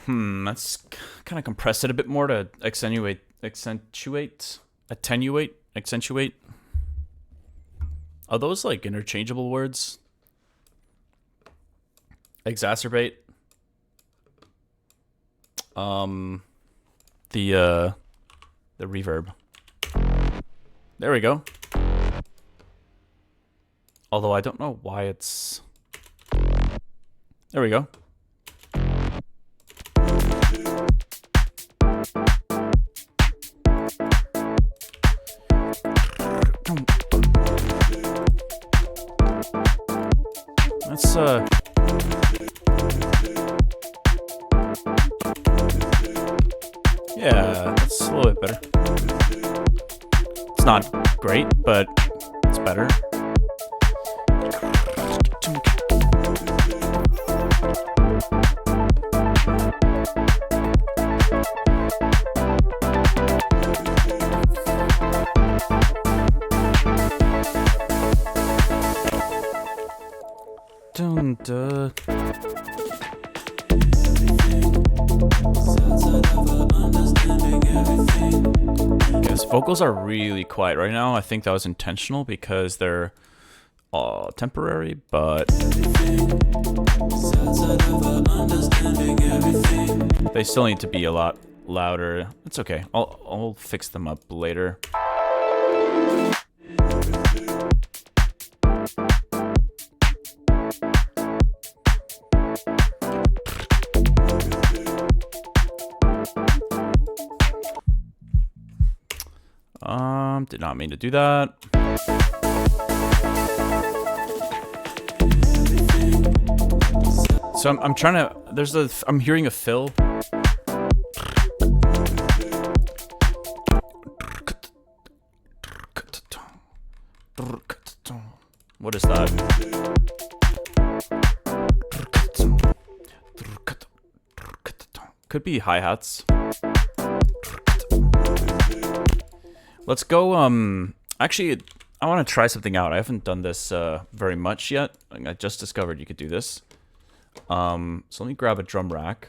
Let's kind of compress it a bit more to accentuate. Are those like interchangeable words? Exacerbate. The reverb. There we go. Although I don't know why it's... There we go. Let's yeah, that's a little bit better. It's not great, but it's better. Dun, duh. Guess vocals are really quiet right now. I think that was intentional because they're temporary, but they still need to be a lot louder. It's okay. I'll fix them up later. Did not mean to do that. So I'm trying to, I'm hearing a fill. What is that? Could be hi-hats. Let's go, actually, I want to try something out. I haven't done this very much yet. I just discovered you could do this. So let me grab a drum rack.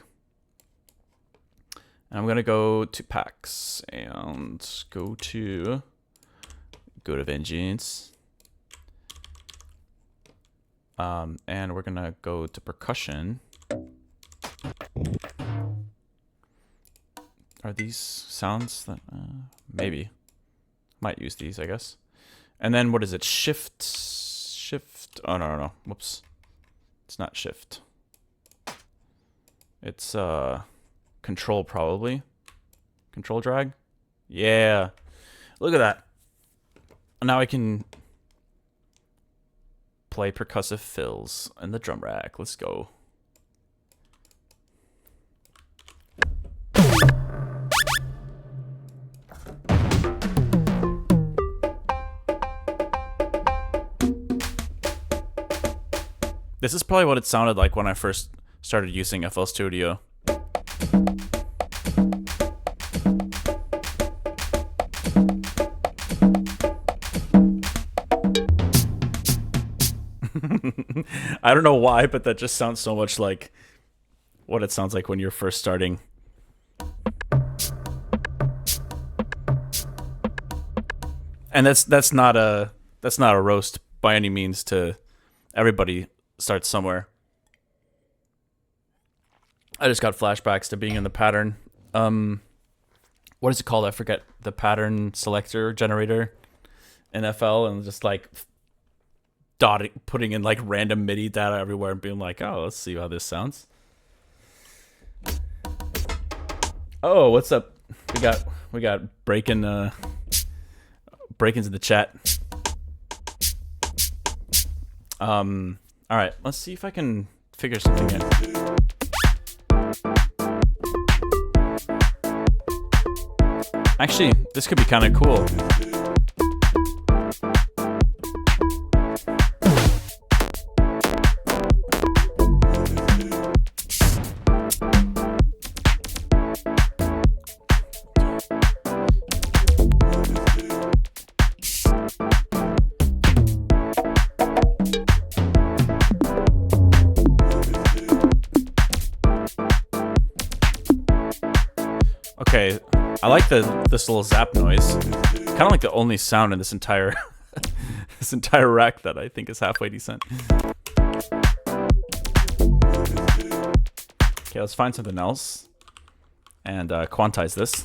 And I'm going to go to packs and go to Vengeance. And we're going to go to percussion. Are these sounds that, maybe. Might use these, I guess. And then what is it? Shift. Oh, no. Whoops. It's not shift. It's control, probably. Control drag. Yeah. Look at that. Now I can play percussive fills in the drum rack. Let's go. This is probably what it sounded like when I first started using FL Studio. I don't know why, but that just sounds so much like what it sounds like when you're first starting. And that's not that's not a roast by any means. To everybody starts somewhere. I just got flashbacks to being in the pattern. What is it called? I forget. The pattern selector generator in FL, and just like putting in like random MIDI data everywhere and being like, oh, let's see how this sounds. Oh, what's up? We got breaking break-ins in the chat. All right, let's see if I can figure something out. Actually, this could be kind of cool. Okay, I like this little zap noise. Kind of like the only sound in this entire this entire rack that I think is halfway decent. Okay, let's find something else and quantize this.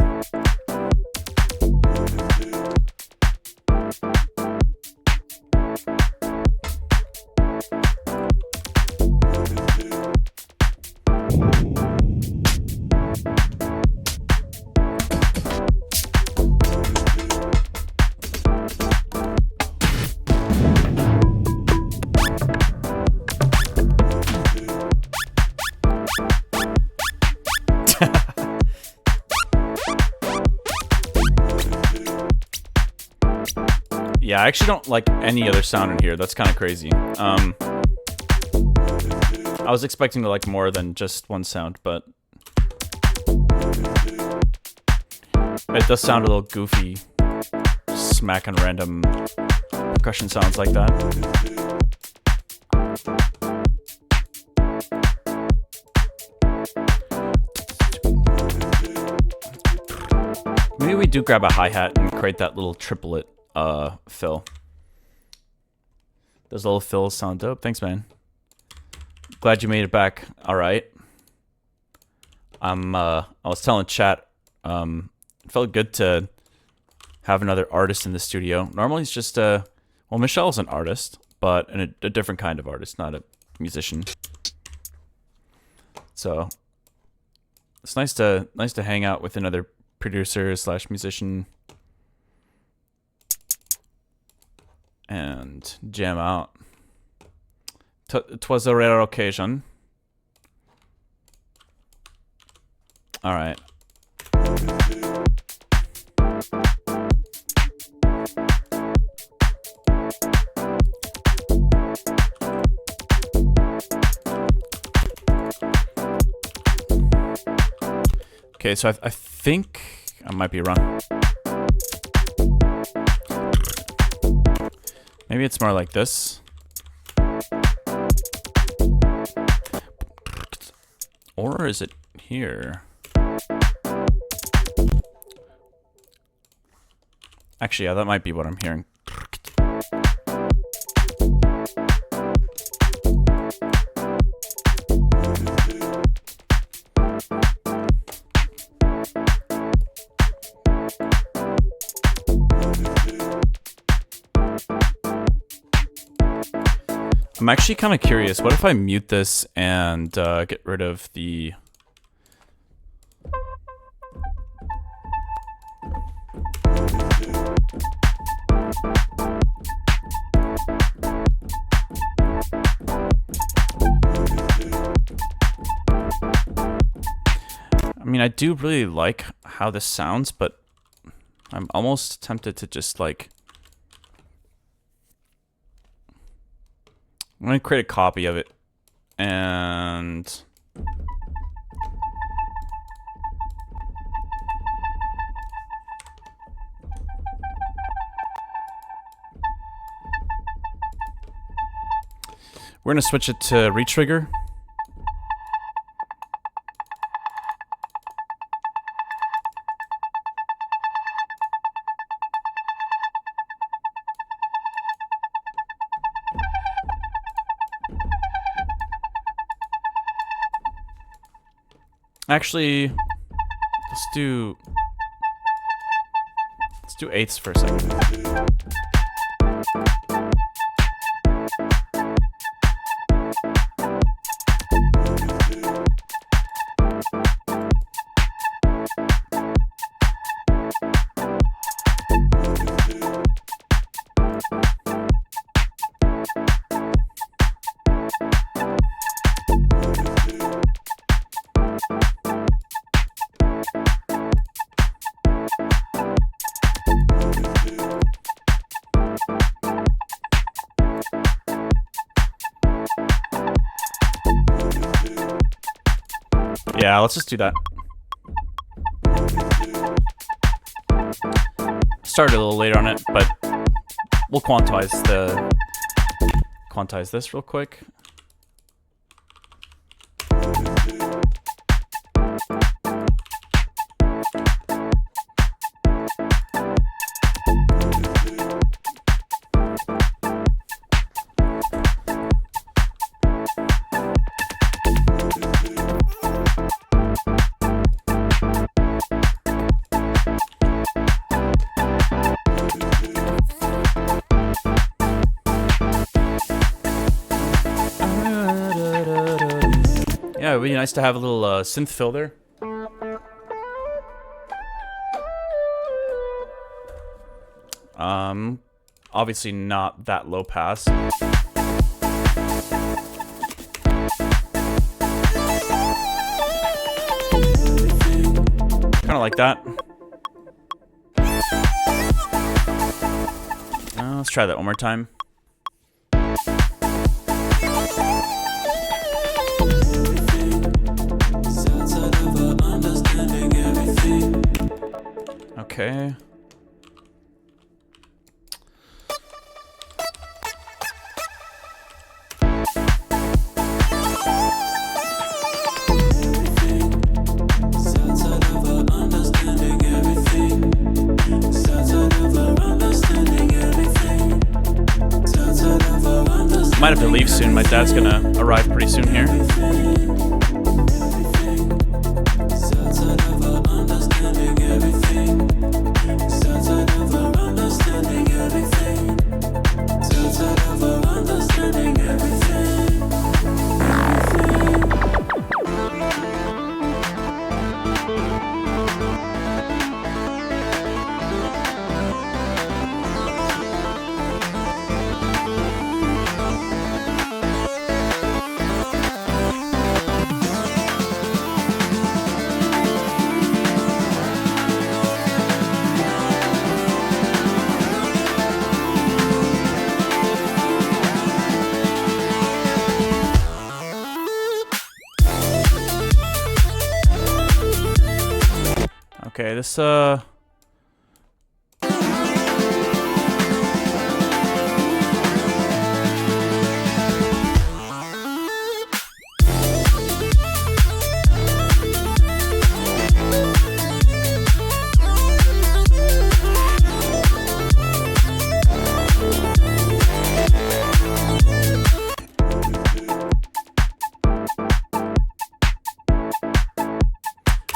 Yeah, I actually don't like any other sound in here. That's kind of crazy. I was expecting to like more than just one sound, but it does sound a little goofy, smacking random percussion sounds like that. Maybe we do grab a hi-hat and create that little triplet fill. Those little fills sound dope. Thanks, man. Glad you made it back. All right. I was telling chat, it felt good to have another artist in the studio. Normally it's just well, Michelle's an artist, but a different kind of artist, not a musician. So it's nice to hang out with another producer / musician and jam out. 'Twas a rare occasion. All right. Okay, so I think I might be wrong. Maybe it's more like this. Or is it here? Actually, yeah, that might be what I'm hearing. I'm actually kind of curious. What if I mute this and get rid of the... I mean, I do really like how this sounds, but I'm almost tempted to just like... I'm going to create a copy of it, and we're going to switch it to retrigger. Actually, let's do eighths for a second. Yeah, let's just do that. Started a little later on it, but we'll quantize this real quick. Yeah, it would be nice to have a little synth fill there. Obviously not that low pass. Kind of like that. Let's try that one more time. Okay. Might have to leave soon. My dad's gonna arrive pretty soon here. Okay, this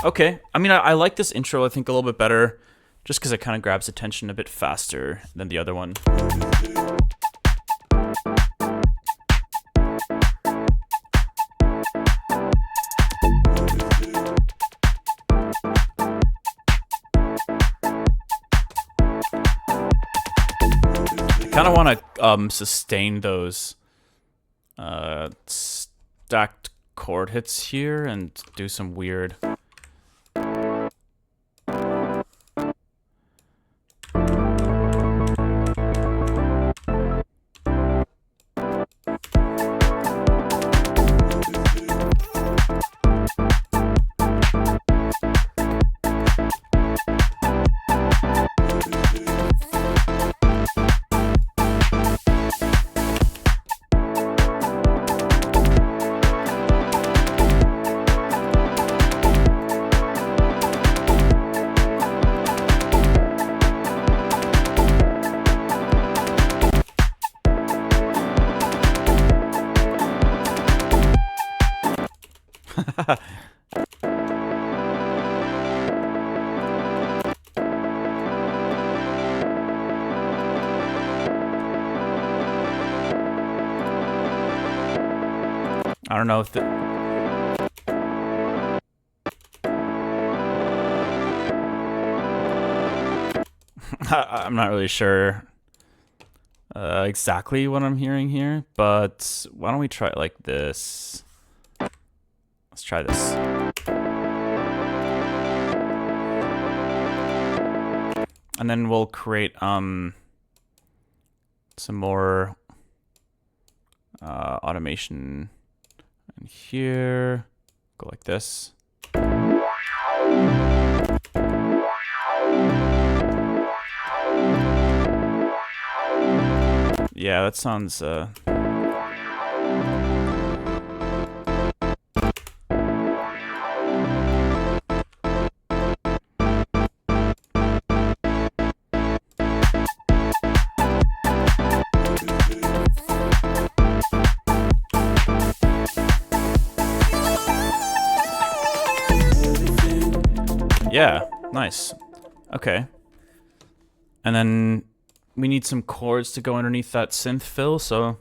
okay. I mean, I like this intro, I think, a little bit better, just because it kind of grabs attention a bit faster than the other one. I kind of want to sustain those stacked chord hits here and do some weird... I don't know if the... I'm not really sure exactly what I'm hearing here, but why don't we try it like this? Let's try this. And then we'll create some more automation in here. Go like this. Yeah, that sounds yeah, nice. Okay. And then we need some chords to go underneath that synth fill, so...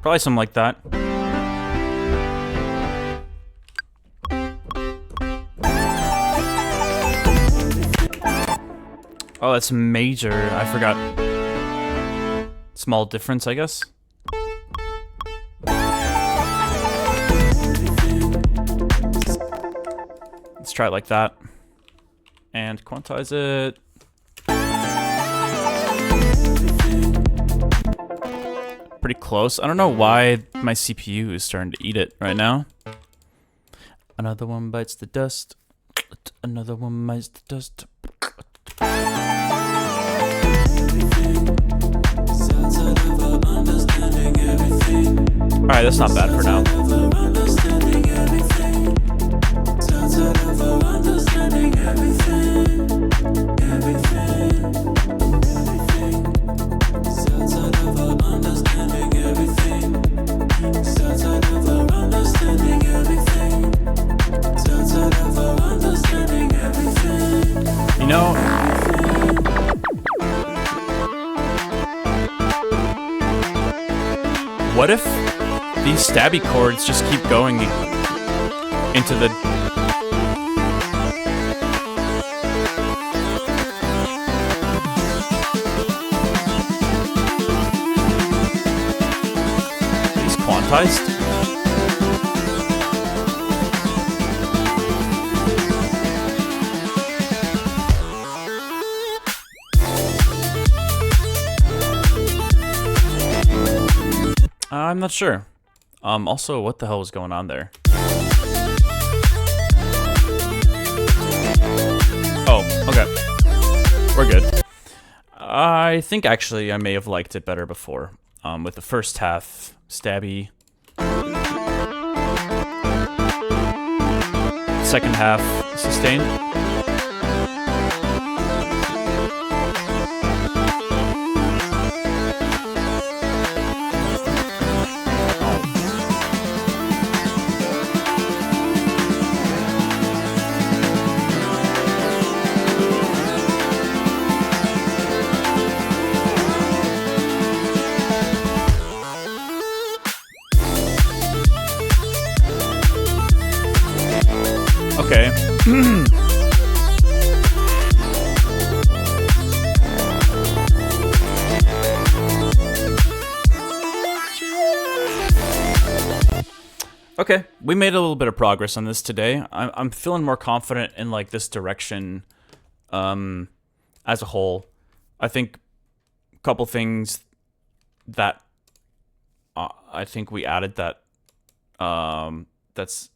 Probably something like that. Oh, that's major. I forgot. Small difference, I guess. Let's try it like that. And quantize it. Pretty close. I don't know why my CPU is starting to eat it right now. Another one bites the dust. Another one bites the dust. Alright, that's not bad for now. You know, what if these stabby chords just keep going into the... These quantized? I'm not sure. Also, what the hell was going on there? Oh, okay. We're good. I think actually I may have liked it better before. With the first half, stabby. Second half, sustained. Okay. Okay, we made a little bit of progress on this today. I'm feeling more confident in like this direction as a whole. I think a couple things that I think we added that that's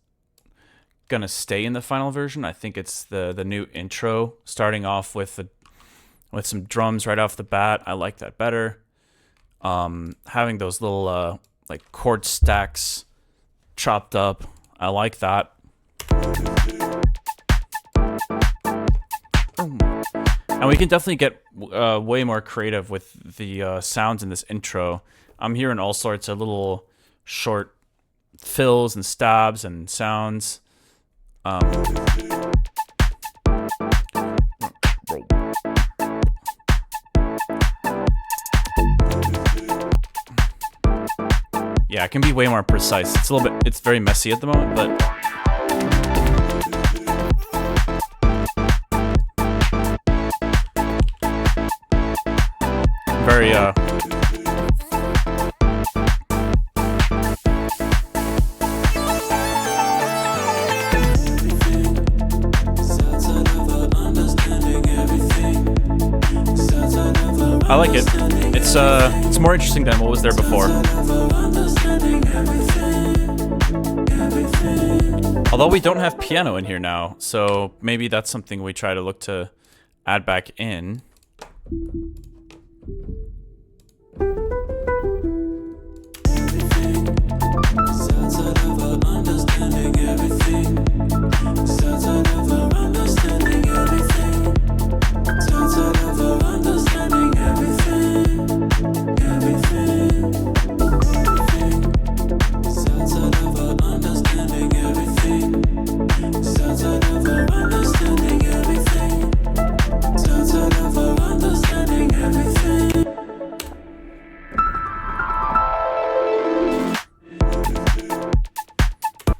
gonna stay in the final version. I think it's the new intro, starting off with some drums right off the bat. I like that better. having those little like chord stacks chopped up. I like that. And we can definitely get way more creative with the sounds in this intro. I'm hearing all sorts of little short fills and stabs and sounds. Yeah, it can be way more precise. It's a little bit, it's very messy at the moment, but very I like it. It's more interesting than what was there before. Although we don't have piano in here now, so maybe that's something we try to look to add back in.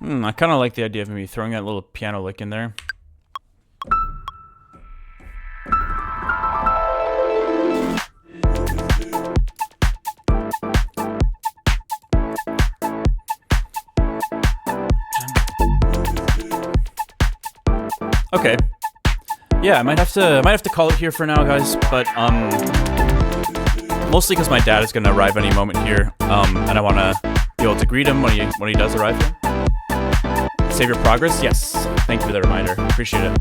I kind of like the idea of maybe throwing that little piano lick in there. Okay. Yeah, I might have to call it here for now, guys. But mostly because my dad is gonna arrive any moment here, and I want to be able to greet him when he does arrive here. Save your progress? Yes. Thank you for the reminder. Appreciate it.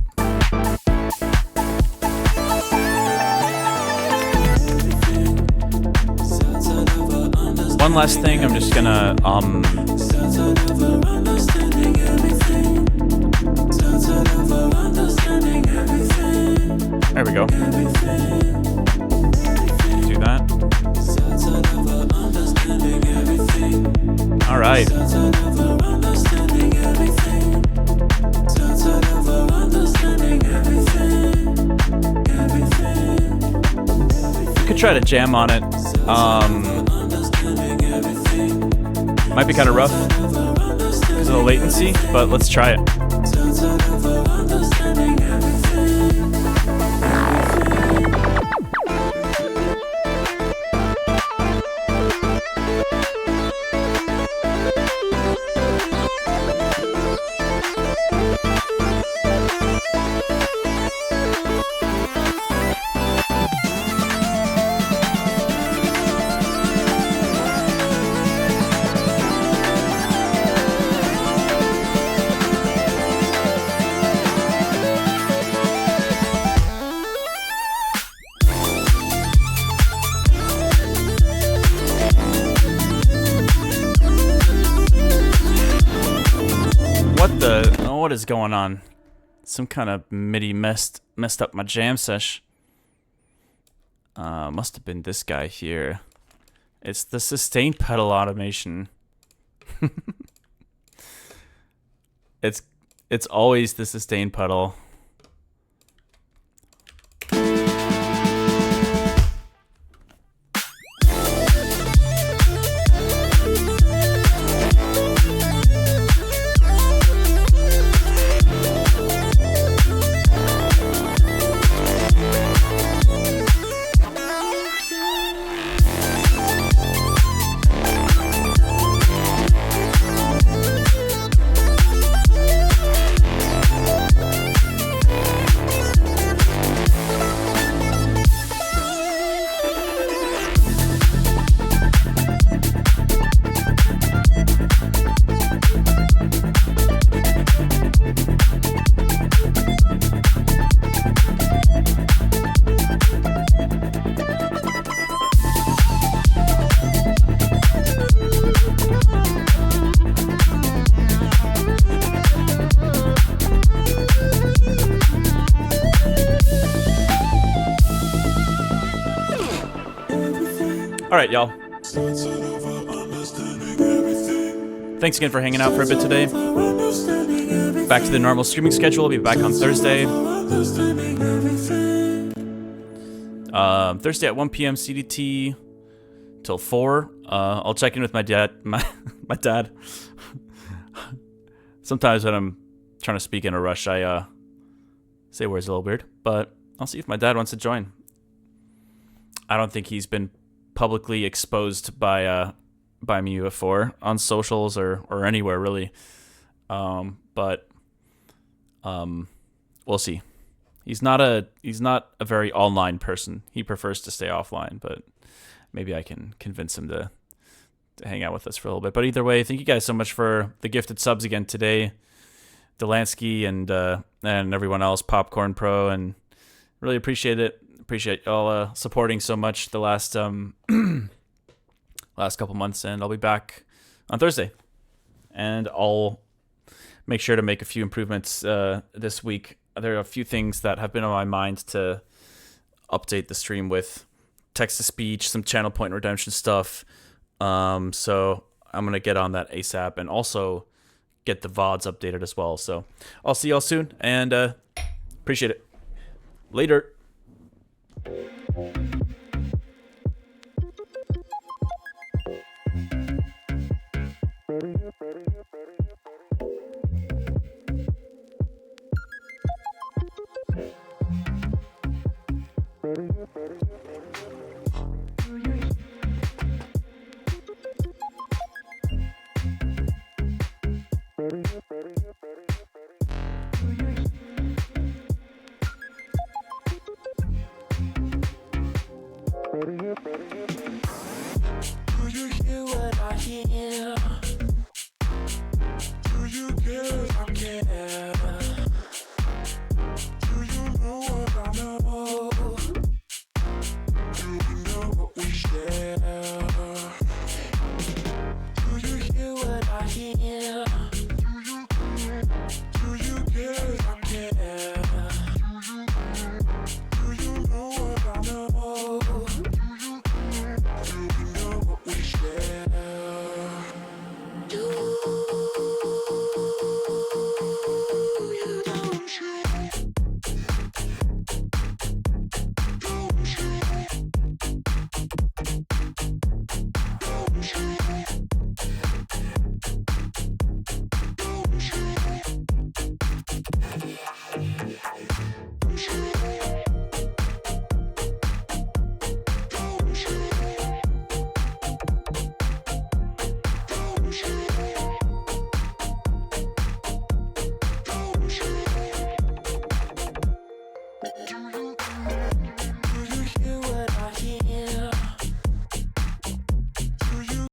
One last thing, I'm just gonna there we go. Do that. All right. You could try to jam on it. Might be kind of rough because of the latency, but let's try it. What is going on? Some kind of MIDI messed up my jam sesh. Must have been this guy here. It's the sustain pedal automation. It's always the sustain pedal. All right, y'all. Thanks again for hanging out for a bit today. Back to the normal streaming schedule. We'll be back on Thursday. Thursday at 1 p.m. CDT till 4. I'll check in with my dad. My dad. Sometimes when I'm trying to speak in a rush, I say words a little weird. But I'll see if my dad wants to join. I don't think he's been publicly exposed by me before on socials or anywhere really. But we'll see. He's not a very online person. He prefers to stay offline, but maybe I can convince him to hang out with us for a little bit. But either way, thank you guys so much for the gifted subs again today. Delansky and everyone else, Popcorn Pro, and really appreciate it. Appreciate y'all supporting so much the last last couple months, and I'll be back on Thursday. And I'll make sure to make a few improvements this week. There are a few things that have been on my mind to update the stream with. Text-to-speech, some channel point redemption stuff. So I'm going to get on that ASAP and also get the VODs updated as well. So I'll see y'all soon, and appreciate it. Later. Do you hear what I hear? Do you care if I care? Do you know what I know? Do you know what we share? Do you hear what I hear? Do you care if I care? Do you know what I know? Do you know what we share? Do you don't you? Don't you? Don't you? Don't you?